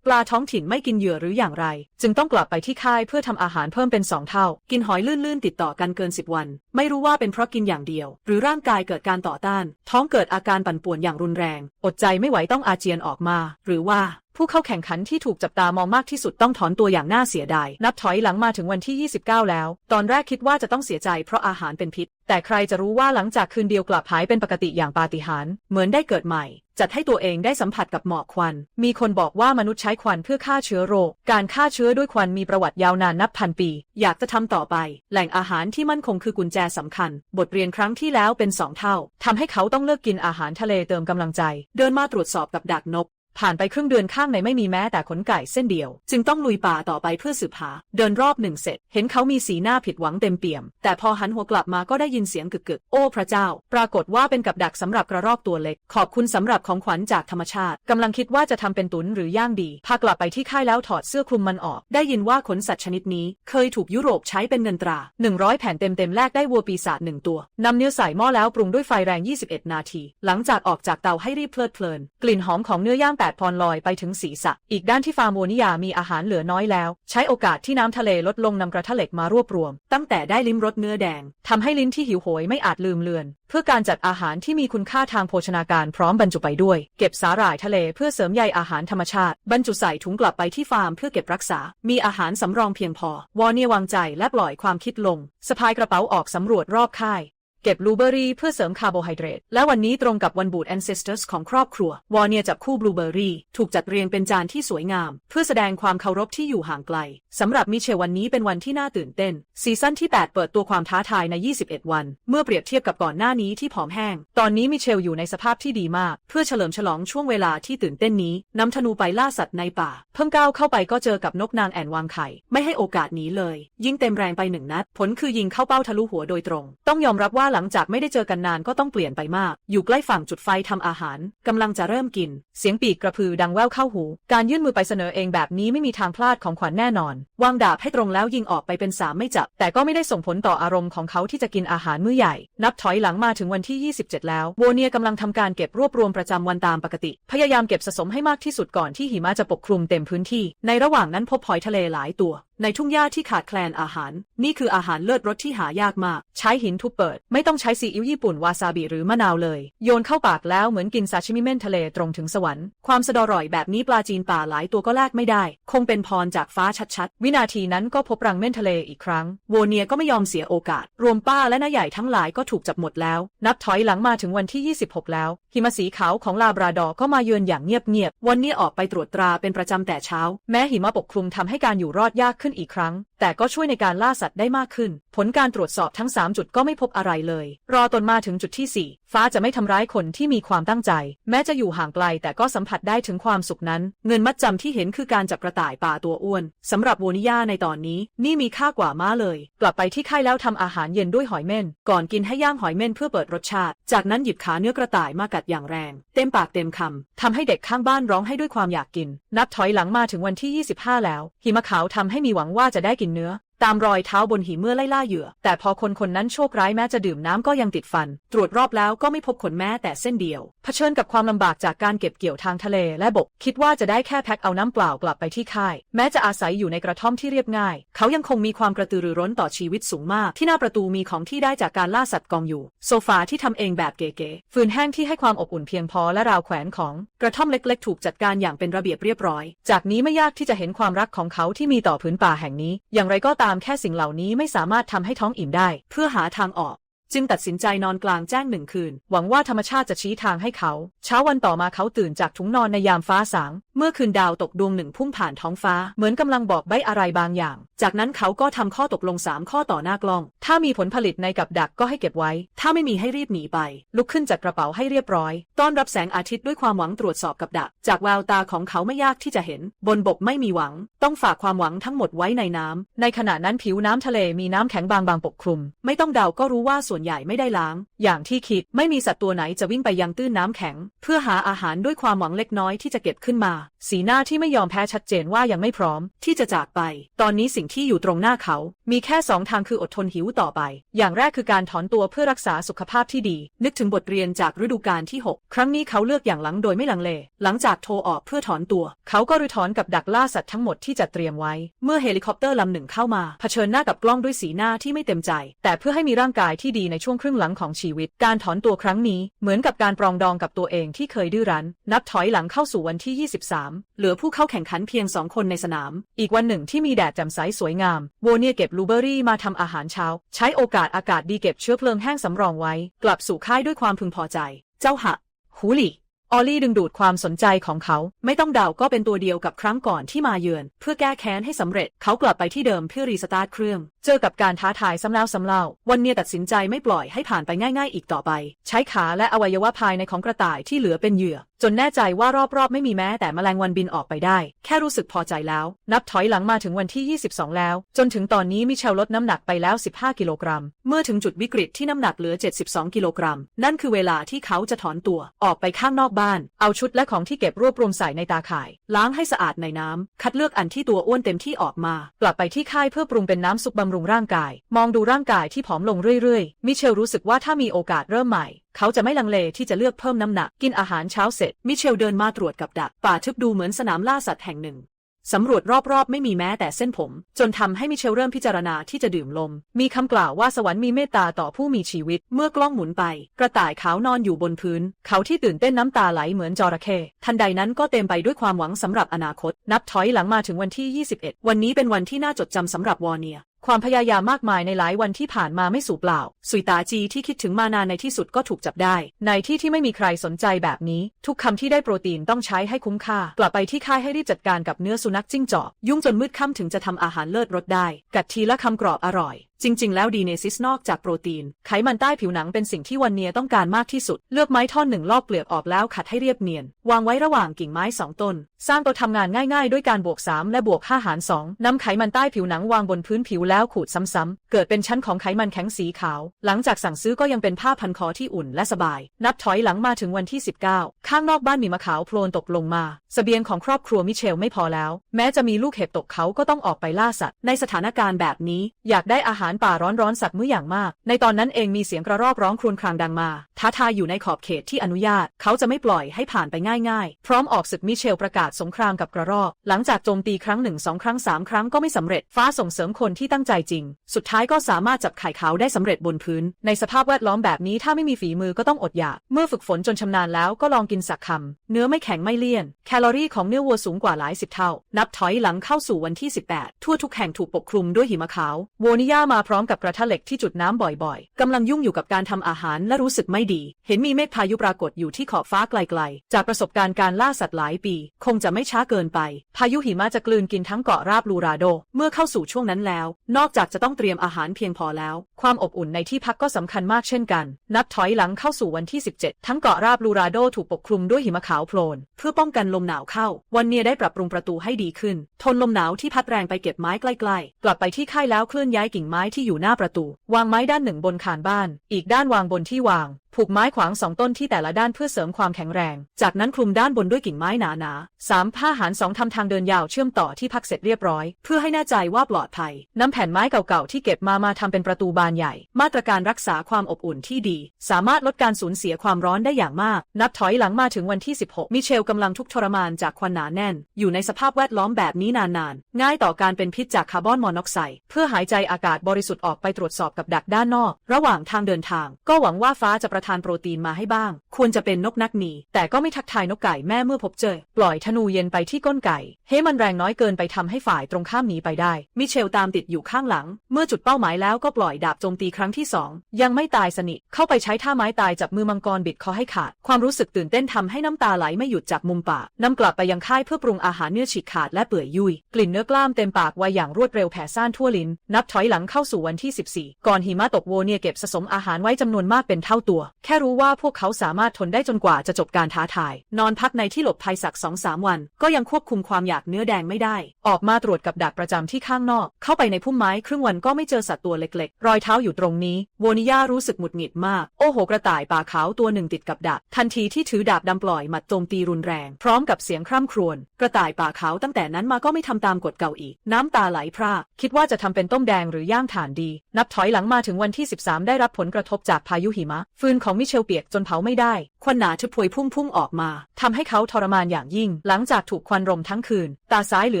ปลาท้องถิ่นไม่กินเหยื่อหรืออย่างไรจึงต้องกลับไปที่ค่ายเพื่อทำอาหารเพิ่มเป็น2 เท่ากินหอยลื่นๆติดต่อกันเกิน10 วันไม่รู้ว่าเป็นเพราะกินอย่างเดียวหรือร่างกายเกิดการต่อต้านท้องเกิดอาการปั่นป่วนอย่างรุนแรงอดใจไม่ไหวต้องอาเจียนออกมาหรือว่า ผู้เข้าแข่งขันที่ถูกจับตามองมากที่สุดต้องถอนตัวอย่างน่าเสียดายนับถอยหลังมาถึงวันที่ 29 แล้วตอนแรกคิดว่าจะต้องเสียใจเพราะอาหารเป็นพิษแต่ใครจะรู้ว่าหลังจากคืนเดียวกลับหายเป็นปกติอย่างปาฏิหาริย์เหมือนได้เกิดใหม่จัดให้ตัวเองได้สัมผัสกับหมอกควันมีคนบอกว่ามนุษย์ใช้ควันเพื่อฆ่าเชื้อโรคการฆ่าเชื้อด้วยควันมีประวัติยาวนานนับพันปีอยากจะทำต่อไปแหล่งอาหารที่มั่นคงคือกุญแจสำคัญบทเรียนครั้งที่แล้วเป็น2 เท่าทำให้เขาต้องเลิกกินอาหารทะเลเติมกำลังใจเดินมาตรวจสอบกับดักนกผ่านไปครึ่งเดือนข้างในไม่มีแม้แต่ขนไก่เส้นเดียวจึงต้องลุยป่าต่อไปเพื่อสืบหาเดินรอบ1เสร็จเห็นเขามีสีหน้าผิดหวังเต็มเปี่ยมแต่พอหันหัวกลับมาก็ได้ยินเสียงกึกๆโอ้พระเจ้าปรากฏว่าเป็นกับดักสำหรับกระรอกตัวเล็กขอบคุณสำหรับของขวัญจากธรรมชาติกำลังคิดว่าจะทำเป็นตุ๋นหรือย่างดีพากลับไปที่ค่ายแล้วถอดเสื้อคลุมมันออกได้ยินว่าขนสัตว์ชนิดนี้เคยถูกยุโรปใช้เป็นเงินตรา100แผ่นเต็มแลกได้วัวปีศาจ1 ตัวนำเนื้อใส่หม้อแล้วปรุงด้วยไฟแรง21 นาทีหลังจากออกจากเตาให้รีบเพลิดเพลินกลิ่นหอมของเนื้อย่าง8 ปอนด์ลอยไปถึงศีรษะอีกด้านที่ฟาร์มโวนิยามีอาหารเหลือน้อยแล้วใช้โอกาสที่น้ำทะเลลดลงนำกระทะเหล็กมารวบรวมตั้งแต่ได้ลิ้มรสเนื้อแดงทำให้ลิ้นที่หิวโหยไม่อาจลืมเลือนเพื่อการจัดอาหารที่มีคุณค่าทางโภชนาการพร้อมบรรจุไปด้วยเก็บสาหร่ายทะเลเพื่อเสริมใยอาหารธรรมชาติบรรจุใส่ถุงกลับไปที่ฟาร์มเพื่อเก็บรักษามีอาหารสำรองเพียงพอวอเนียวางใจและปล่อยความคิดลงสะพายกระเป๋าออกสำรวจรอบค่ายเก็บบลูเบอร์รี่เพื่อเสริมคาร์โบไฮเดรตและวันนี้ตรงกับวันบูต Ancestors ของครอบครัววอร์เนียจับคู่บลูเบอร์รี่ถูกจัดเรียงเป็นจานที่สวยงามเพื่อแสดงความเคารพที่อยู่ห่างไกลสำหรับมิเชลวันนี้เป็นวันที่น่าตื่นเต้นซีซั่นที่8เปิดตัวความท้าทายใน21 วันเมื่อเปรียบเทียบกับก่อนหน้านี้ที่ผอมแห้งตอนนี้มิเชลอยู่ในสภาพที่ดีมากเพื่อเฉลิมฉลองช่วงเวลาที่ตื่นเต้นนี้นำธนูไปล่าสัตว์ในป่าเพิ่งก้าวเข้าไปก็เจอกับนกนางแอ่นวางไข่ไม่ให้โอกาสนี้เลยยิงเต็มแรงไป1 นัดผลคือยิงเข้าเป้าทะลุหัวโดยตรงต้องยอมรับว่าหลังจากไม่ได้เจอกันนานก็ต้องเปลี่ยนไปมากอยู่ใกล้ฝั่งจุดไฟทำอาหารกำลังจะเริ่มกินเสียงปีกกระพือดังแว่วเข้าหูการยื่นมือไปเสนอเองแบบนี้ไม่มีทางพลาดของขวัญแน่นอนวางดาบให้ตรงแล้วยิงออกไปเป็น3ไม่จับแต่ก็ไม่ได้ส่งผลต่ออารมณ์ของเขาที่จะกินอาหารมื้อใหญ่นับถอยหลังมาถึงวันที่27แล้วโวเนียกำลังทำการเก็บรวบรวมประจำวันตามปกติพยายามเก็บสะสมให้มากที่สุดก่อนที่หิมะจะปกคลุมเต็มพื้นที่ในระหว่างนั้นพบหอยทะเลหลายตัวในทุ่งหญ้าที่ขาดแคลนอาหารนี่คืออาหารเลิศรสที่หายากมากใช้หินทุบเปิดไม่ต้องใช้ซีอิ๊วญี่ปุ่นวาซาบิหรือมะนาวเลยโยนเข้าปากแล้วเหมือนกินซาชิมิเม่นทะเลตรงถึงสวรรค์ความสะดอร่อยแบบนี้ปลาจีนป่าหลายตัวก็แลกไม่ได้คงเป็นพรจากฟ้าชัดๆวินาทีนั้นก็พบรังเม่นทะเลอีกครั้งโวเนียก็ไม่ยอมเสียโอกาสรวมป้าและน้าใหญ่ทั้งหลายก็ถูกจับหมดแล้วนับถอยหลังมาถึงวันที่26แล้วหิมะสีขาวของลาบราดอร์ก็มาเยือนอย่างเงียบๆวันนี้ออกไปตรวจตราเป็นประจำแต่เช้าแม้หิมะปกคลุมทำให้การอยู่รอดยากขึ้นอีกครั้งแต่ก็ช่วยในการล่าสัตว์ได้มากขึ้นผลการตรวจสอบทั้ง3จุดก็ไม่พบอะไรเลยรอตนมาถึงจุดที่4ฟ้าจะไม่ทำร้ายคนที่มีความตั้งใจแม้จะอยู่ห่างไกลแต่ก็สัมผัสได้ถึงความสุขนั้นเงินมัดจำที่เห็นคือการจับกระต่ายป่าตัวอ้วนสำหรับโวนิยาในตอนนี้นี่มีค่ากว่าม้าเลยกลับไปที่ค่ายแล้วทำอาหารเย็นด้วยหอยเม่นก่อนกินให้ย่างหอยเม่นเพื่อเปิดรสชาติจากนั้นหยิบขาเนื้อกระต่ายมากัดอย่างแรงเต็มปากเต็มคำทำให้เด็กข้างบ้านร้องให้ด้วยความอยากกินนับถอยหลังมาถึงวันที่25แล้วหิมะขาวทำให้มีหวังว่าจะได้กินเนื้อตามรอยเท้าบนหินเมื่อไล่ล่าเหยื่อแต่พอคนนั้นโชคร้ายแม้จะดื่มน้ำก็ยังติดฟันตรวจรอบแล้วก็ไม่พบขนแม้แต่เส้นเดียวเผชิญกับความลำบากจากการเก็บเกี่ยวทางทะเลและบกคิดว่าจะได้แค่แพ็คเอาน้ำเปล่ากลับไปที่ค่ายแม้จะอาศัยอยู่ในกระท่อมที่เรียบง่ายเขายังคงมีความกระตือรือร้นต่อชีวิตสูงมากที่หน้าประตูมีของที่ได้จากการล่าสัตว์กองอยู่โซฟาที่ทำเองแบบเก๋ๆฟืนแห้งที่ให้ความอบอุ่นเพียงพอและราวแขวนของกระท่อมเล็กๆถูกจัดการอย่างเป็นระเบียบเรียบร้อยจากนี้ไม่ยากที่จะเห็นความรักของเขาที่มีต่อผืนป่าแห่งนี้อย่างไรก็ตามแค่สิ่งเหล่านี้ไม่สามารถทำให้ท้องอิ่มได้เพื่อหาทางออกจึงตัดสินใจนอนกลางแจ้ง1 คืนหวังว่าธรรมชาติจะชี้ทางให้เขาเช้าวันต่อมาเขาตื่นจากถุงนอนในยามฟ้าสางเมื่อคืนดาวตกดวง1พุ่งผ่านท้องฟ้าเหมือนกำลังบอกใบ้อะไรบางอย่างจากนั้นเขาก็ทำข้อตกลง3ข้อต่อหน้ากล้องถ้ามีผลผลิตในกับดักก็ให้เก็บไว้ถ้าไม่มีให้รีบหนีไปลุกขึ้นจากกระเป๋าให้เรียบร้อยต้อนรับแสงอาทิตย์ด้วยความหวังตรวจสอบกับดักจากแววตาของเขาไม่ยากที่จะเห็นบนบกไม่มีหวังต้องฝากความหวังทั้งหมดไว้ในน้ำในขณะนั้นผิวน้ำทะเลมีน้ำแข็งบางๆปกคลุมไม่ต้องเดาก็รู้ว่าส่วนใหญ่ไม่ได้ล้างอย่างที่คิดไม่มีสัตว์ตัวไหนจะวิ่งไปยังตื้นน้ำแข็งเพื่อหาอาหารด้วยความหวังเล็กน้อยที่จะเก็บขึ้นมาสีหน้าที่ไม่ยอมแพ้ชัดเจนว่ายังไม่พร้อมที่จะจากไปตอนนี้สิ่งที่อยู่ตรงหน้าเขามีแค่2 ทางคืออดทนหิวต่อไปอย่างแรกคือการถอนตัวเพื่อรักษาสุขภาพที่ดีนึกถึงบทเรียนจากฤดูกาลที่6ครั้งนี้เขาเลือกอย่างหลังโดยไม่ลังเลหลังจากโทรออกเพื่อถอนตัวเขาก็รื้อถอนกับดักล่าสัตว์ทั้งหมดที่จัดเตรียมไว้เมื่อเฮลิคอปเตอร์ลำหนึ่งเข้ามาเผชิญหน้ากับกล้องด้วยสีหน้าที่ไม่เต็มใจแต่เพื่อให้มีร่างกายที่ดี ในช่วงครึ่งหลังของชีวิตการถอนตัวครั้งนี้เหมือนกับการปรองดองกับตัวเองที่เคยดื้อรั้นนับถอยหลังเข้าสู่วันที่ 23เหลือผู้เข้าแข่งขันเพียง2 คนในสนามอีกวันหนึ่งที่มีแดดแจ่มใสสวยงามโวเนียเก็บบลูเบอร์รี่มาทำอาหารเช้าใช้โอกาสอากาศดีเก็บเชื้อเพลิงแห้งสำรองไว้กลับสู่ค่ายด้วยความพึงพอใจเจ้าหะหูหลี่ออลลี่ดึงดูดความสนใจของเขาไม่ต้องเดาก็เป็นตัวเดียวกับครั้งก่อนที่มาเยือนเพื่อแก้แค้นให้สำเร็จเขากลับไปที่เดิมเพื่อรีสตาร์ทเครื่องเจอกับการท้าทายซ้ำแล้วซ้ำเล่าวันเนียตัดสินใจไม่ปล่อยให้ผ่านไปง่ายๆอีกต่อไปใช้ขาและอวัยวะภายในของกระต่ายที่เหลือเป็นเหยื่อจนแน่ใจว่ารอบๆไม่มีแม้แต่แมลงวันบินออกไปได้แค่รู้สึกพอใจแล้วนับถอยหลังมาถึงวันที่22แล้วจนถึงตอนนี้มิเชลลดน้ำหนักไปแล้ว15 กิโลกรัมเมื่อถึงจุดวิกฤตที่น้ำหนักเหลือ72 กิโลกรัมนั่นคือเวลาที่เขาจะถอนตัวออกไปข้างนอกบ้านเอาชุดและของที่เก็บรวบรวมใส่ในตาข่ายล้างให้สะอาดในน้ำคัดเลือกอันที่ตัวอ้วนเต็มที่ออกมากลับไปที่ค่ายเพื่อปรุงเป็นน้ำซุปบำรุงร่างกายมองดูร่างกายที่ผอมลงเรื่อยๆมิเชลรู้สึกว่าถ้ามีโอกาสเริ่มใหม่เขาจะไม่ลังเลที่จะเลือกเพิ่มน้ำหนักกินอาหารเช้าเสร็จมิเชลเดินมาตรวจกับดักป่าทึบดูเหมือนสนามล่าสัตว์แห่งหนึ่งสำรวจรอบๆไม่มีแม้แต่เส้นผมจนทำให้มิเชลเริ่มพิจารณาที่จะดื่มลมมีคำกล่าวว่าสวรรค์มีเมตตาต่อผู้มีชีวิตเมื่อกล้องหมุนไปกระต่ายขาวนอนอยู่บนพื้นเขาที่ตื่นเต้นน้ำตาไหลเหมือนจระเข้ทันใดนั้นก็เต็มไปด้วยความหวังสำหรับอนาคตนับถอยหลังมาถึงวันที่21วันนี้เป็นวันที่น่าจดจำสำหรับวอร์เนียความพยายามมากมายในหลายวันที่ผ่านมาไม่สูญเปล่าสุยตาจีที่คิดถึงมานานในที่สุดก็ถูกจับได้ในที่ไม่มีใครสนใจแบบนี้ทุกคำที่ได้โปรตีนต้องใช้ให้คุ้มค่ากลับไปที่ค่ายให้รีบจัดการกับเนื้อสุนัขจิ้งจอกยุ่งจนมืดค่ำถึงจะทำอาหารเลิศรสได้กัดทีละคำกรอบอร่อยจริงๆแล้วดีเนซิสนอกจากโปรตีนไขมันใต้ผิวหนังเป็นสิ่งที่วันเนียต้องการมากที่สุดเลือกไม้ท่อนหนึ่งลอกเปลือกออกแล้วขัดให้เรียบเนียนวางไว้ระหว่างกิ่งไม้2 ต้นสร้างตัวทำงานง่ายๆด้วยการบวก3และบวก5หาร2นำไขมันใต้ผิวหนังวางบนพื้นผิวแล้วขูดซ้ำๆเกิดเป็นชั้นของไขมันแข็งสีขาวหลังจากสั่งซื้อก็ยังเป็นผ้าพันคอที่อุ่นและสบายนับถอยหลังมาถึงวันที่19ข้างนอกบ้านมีมะขาวโพลนตกลงมาเสบียงของครอบครัวมิเชลไม่พอแล้วแม้จะมีลูกเห็บตกเขาก็ต้องออกไปล่าสัตว์ในสถานการณ์แบบนี้อยากได้อาหารป่าร้อนๆสักมื้ออย่างมากในตอนนั้นเองมีเสียงกระรอกร้องครวญครางดังมาท้าทายอยู่ในขอบเขตที่อนุญาตเขาจะไม่ปล่อยให้ผ่านไปง่ายๆพร้อมออกศึกมิเชลประกาศสงครามกับกระรอกหลังจากโจมตีครั้ง1 2 ครั้ง3 ครั้งก็ไม่สำเร็จฟ้าส่งเสริมคนที่ตั้งใจจริงสุดท้ายก็สามารถจับไข่ขาวได้สำเร็จบนพื้นในสภาพแวดล้อมแบบนี้ถ้าไม่มีฝีมือก็ต้องอดอยากเมื่อฝึกฝนจนชำนาญแล้วก็ลองกินสักคำเนื้อไม่แข็งไม่เลี่ยนแคลอรี่ของเนื้อวัวสูงกว่าหลาย10 เท่านับถอยหลังเข้าสู่วันที่18ทั่วทุกแห่งถูกปกคลุมด้วยหิมะขาวโวนิยามาพร้อมกับกระทะเหล็กที่จุดน้ำบ่อยๆกำลังยุ่งอยู่กับการทำอาหารและรู้สึกไม่ดีเห็นมีเมฆพายุปรากฏอยู่ที่ขอบฟ้าไกลๆจากประสบการณ์การล่าสัตว์หลายปีคงจะไม่ช้าเกินไปพายุหิมะจะกลืนกินทั้งเกาะราบลูราโดเมื่อเข้าสู่ช่วงนั้นแล้วนอกจากจะต้องเตรียมอาหารเพียงพอแล้วความอบอุ่นในที่พักก็สำคัญมากเช่นกันนับถอยหลังเข้าสู่วันที่17ทั้งเกาะราบลูราโดถูกปกคลุมด้วยหิมะขาวโพลนเพื่อป้องกันลมหนาวเข้าวันเนียได้ปรับปรุงประตูให้ดีขึ้นทนลมหนาวที่พัดแรงไปเก็บไม้ใกล้ๆกลับไปที่ค่ายแล้วเคลื่อนย้ายกิ่งไม้ที่อยู่หน้าประตูวางไม้ด้านหนึ่งบนคานบ้านอีกด้านวางบนที่วางผูกไม้ขวาง2 ต้นที่แต่ละด้านเพื่อเสริมความแข็งแรงจากนั้นคลุมด้านบนด้วยกิ่งไม้หนาๆ3ผ้าหาร2ทำทางเดินยาวเชื่อมต่อที่พักเสร็จเรียบร้อยเพื่อให้แน่ใจว่าปลอดภัยนำแผ่นไม้เก่าๆที่เก็บมาทำเป็นประตูบานใหญ่มาตรการรักษาความอบอุ่นที่ดีสามารถลดการสูญเสียความร้อนได้อย่างมากนับถอยหลังมาถึงวันที่16มิเชลกำลังทุกข์ทรมานจากควันหนาแน่นอยู่ในสภาพแวดล้อมแบบนี้นานๆง่ายต่อการเป็นพิษจากคาร์บอนมอนอกไซด์เพื่อหายใจอากาศบริสุทธิ์ออกไปตรวจสอบกับดักด้านนอกระหว่างทางเดินทางก็หวังว่าฟ้าจะประทานโปรตีนมาให้บ้างควรจะเป็นนกนักหนีแต่ก็ไม่ทักทายนกไก่แม่เมื่อพบเจอปล่อยธนูเย็นไปที่ก้นไก่มันแรงน้อยเกินไปทำให้ฝ่ายตรงข้ามหนีไปได้มิเชลตามติดอยู่ข้างหลังเมื่อจุดเป้าหมายแล้วก็ปล่อยดาบโจมตีครั้งที่2ยังไม่ตายสนิทเข้าไปใช้ท่าไม้ตายจับมือมังกรบิดคอให้ขาดความรู้สึกตื่นเต้นทำให้น้ำตาไหลไม่หยุดจากมุมปากนำกลับไปยังค่ายเพื่อปรุงอาหารเนื้อฉีกขาดและเปื่อยยุ่ยกลิ่นเนื้อกล้ามเต็มปากไวอย่างรวดเร็วแผ่ซ่านทั่วลิ้นนับถอยหลังเข้าสู่วันที่14ก่อนหิมะตกโวเนียเก็บสะสมอาหารไว้จำนวนมากเป็นเท่าตัวแค่รู้ว่าพวกเขาสามารถทนได้จนกว่าจะจบการท้าทายนอนพักในที่หลบภัยสัก 2-3 วันก็ยังควบคุมความอยากเนื้อแดงไม่ได้ออกมาตรวจกับดักประจำที่ข้างนอกเข้าไปในพุ่มไม้ครึ่งวันก็ไม่เจอสัตว์ตัวเล็กๆรอยเท้าอยู่ตรงนี้โวนิยารู้สึกหงุดหงิดมากโอ้โหกระต่ายป่าขาวตัวหนึ่งติดกับดักทันทีที่ถือดาบดำปล่อยหมัดโจมตีรุนแรงพร้อมกับเสียงคร่ำครวญกระต่ายป่าขาวตั้งแต่นั้นมาก็ไม่ทำตามกฎเก่าอีกน้ำตาไหลพรากคิดว่าจะทำเป็นต้มแดงหรือย่างถ่านดีนับถอยหลังมาถึงวันที่13ได้รับผลกระทบจากพายุหิมะฟืนของ ของมิเชลเปียกจนเผาไม่ได้ควันหนาทึบพวยพุ่งออกมาทำให้เขาทรมานอย่างยิ่งหลังจากถูกควันรมทั้งคืนตาซ้ายเหลื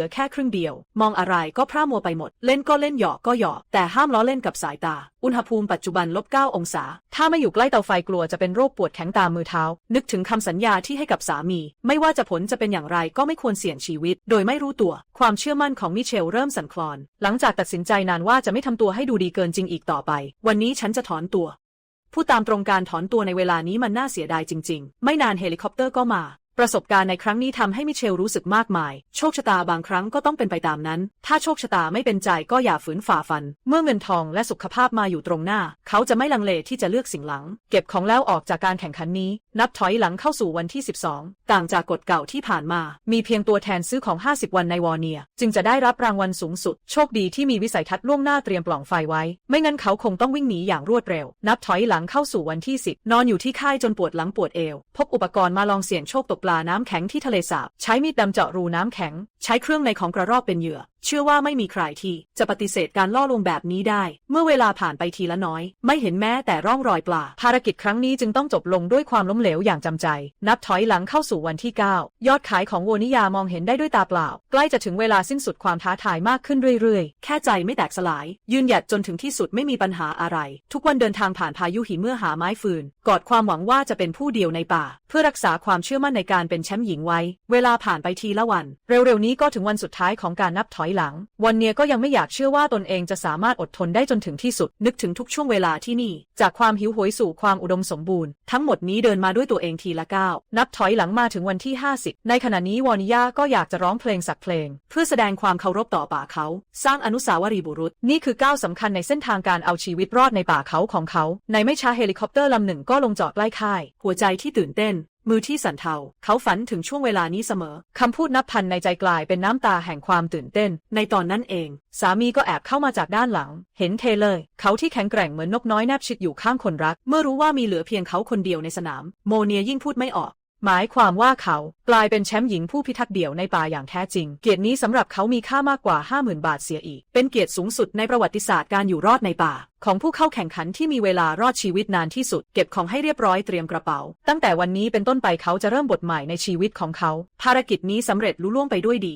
อแค่ครึ่งเดียวมองอะไรก็พร่ามัวไปหมดเล่นก็เล่นหยอกก็หยอกแต่ห้ามล้อเล่นกับสายตาอุณหภูมิปัจจุบัน-9 องศาถ้าไม่อยู่ใกล้เตาไฟกลัวจะเป็นโรคปวดแข็งตามมือเท้านึกถึงคำสัญญาที่ให้กับสามีไม่ว่าจะผลจะเป็นอย่างไรก็ไม่ควรเสี่ยงชีวิตโดยไม่รู้ตัวความเชื่อมั่นของมิเชลเริ่มสั่นคลอนหลังจากตัดสินใจนานว่าจะไม่ทำตัวให้ดูดีเกินจริงอีกต่อไปวันนี้ฉันจะถอนตัวพูดตามตรงการถอนตัวในเวลานี้มันน่าเสียดายจริงๆไม่นานเฮลิคอปเตอร์ก็มาประสบการณ์ในครั้งนี้ทำให้มิเชลรู้สึกมากมายโชคชะตาบางครั้งก็ต้องเป็นไปตามนั้นถ้าโชคชะตาไม่เป็นใจก็อย่าฝืนฝ่าฟันเมื่อเงินทองและสุขภาพมาอยู่ตรงหน้าเขาจะไม่ลังเลที่จะเลือกสิ่งหลังเก็บของแล้วออกจากการแข่งขันนี้นับถอยหลังเข้าสู่วันที่12ต่างจากกฎเก่าที่ผ่านมามีเพียงตัวแทนซื้อของ50วันในวอร์เนียจึงจะได้รับรางวัลสูงสุดโชคดีที่มีวิสัยทัศน์ล่วงหน้าเตรียมปล่องไฟไว้ไม่งั้นเขาคงต้องวิ่งหนีอย่างรวดเร็วนับถอยหลังเข้าสู่วันที่10นอนอยู่ที่ค่ายจนปวดหลังปวดเอวพบอุปกรณ์มาลองเสี่ยงโชคตกปลาน้ำแข็งที่ทะเลสาบใช้มีดดำเจาะรูน้ำแข็งใช้เครื่องในของกระรอกเป็นเหยื่อเชื่อว่าไม่มีใครที่จะปฏิเสธการล่อลวงแบบนี้ได้เมื่อเวลาผ่านไปทีละน้อยไม่เห็นแม้แต่ร่องรอยปลาภารกิจครั้งนี้จึงต้องจบลงด้วยความล้มเหลวอย่างจำใจนับถอยหลังเข้าสู่วันที่9ยอดขายของโวนิยามองเห็นได้ด้วยตาเปล่าใกล้จะถึงเวลาสิ้นสุดความท้าทายมากขึ้นเรื่อยๆแค่ใจไม่แตกสลายยืนหยัดจนถึงที่สุดไม่มีปัญหาอะไรทุกวันเดินทางผ่านพายุหิมเมื่อหาไม้ฟืนกอดความหวังว่าจะเป็นผู้เดียวในป่าเพื่อรักษาความเชื่อมั่นในการเป็นแชมป์หญิงไว้เวลาผ่านไปทีละวันเร็วๆนี้ก็ถึงวันสุดท้ายของการนับถอยหลังวันเนียก็ยังไม่อยากเชื่อว่าตนเองจะสามารถอดทนได้จนถึงที่สุดนึกถึงทุกช่วงเวลาที่นี่จากความหิวโหยสู่ความอุดมสมบูรณ์ทั้งหมดนี้เดินมาด้วยตัวเองทีละก้าวนับถอยหลังมาถึงวันที่50ในขณะนี้วอนิยาก็อยากจะร้องเพลงสักเพลงเพื่อแสดงความเคารพต่อป่าเขาสร้างอนุสาวรีย์บุรุษนี่คือก้าวสำคัญในเส้นทางการเอาชีวิตรอดในป่าเขาของเขาในไม่ช้าเฮลิคอปเตอร์ลำหนึ่งก็ลงจอดใกล้ค่ายหัวใจที่ตื่นเต้นมือที่สั่นเทาเขาฝันถึงช่วงเวลานี้เสมอคำพูดนับพันในใจกลายเป็นน้ำตาแห่งความตื่นเต้นในตอนนั้นเองสามีก็แอบเข้ามาจากด้านหลังเห็นเทเลอร์เขาที่แข็งแกร่งเหมือนนกน้อยแนบชิดอยู่ข้างคนรักเมื่อรู้ว่ามีเหลือเพียงเขาคนเดียวในสนามโมเนียยิ่งพูดไม่ออกหมายความว่าเขากลายเป็นแชมป์หญิงผู้พิทักษ์เดี่ยวในป่าอย่างแท้จริงเกียรตินี้สำหรับเขามีค่ามากกว่า 50,000 บาทเสียอีกเป็นเกียรติสูงสุดในประวัติศาสตร์การอยู่รอดในป่าของผู้เข้าแข่งขันที่มีเวลารอดชีวิตนานที่สุดเก็บของให้เรียบร้อยเตรียมกระเป๋าตั้งแต่วันนี้เป็นต้นไปเขาจะเริ่มบทใหม่ในชีวิตของเขาภารกิจนี้สำเร็จลุล่วงไปด้วยดี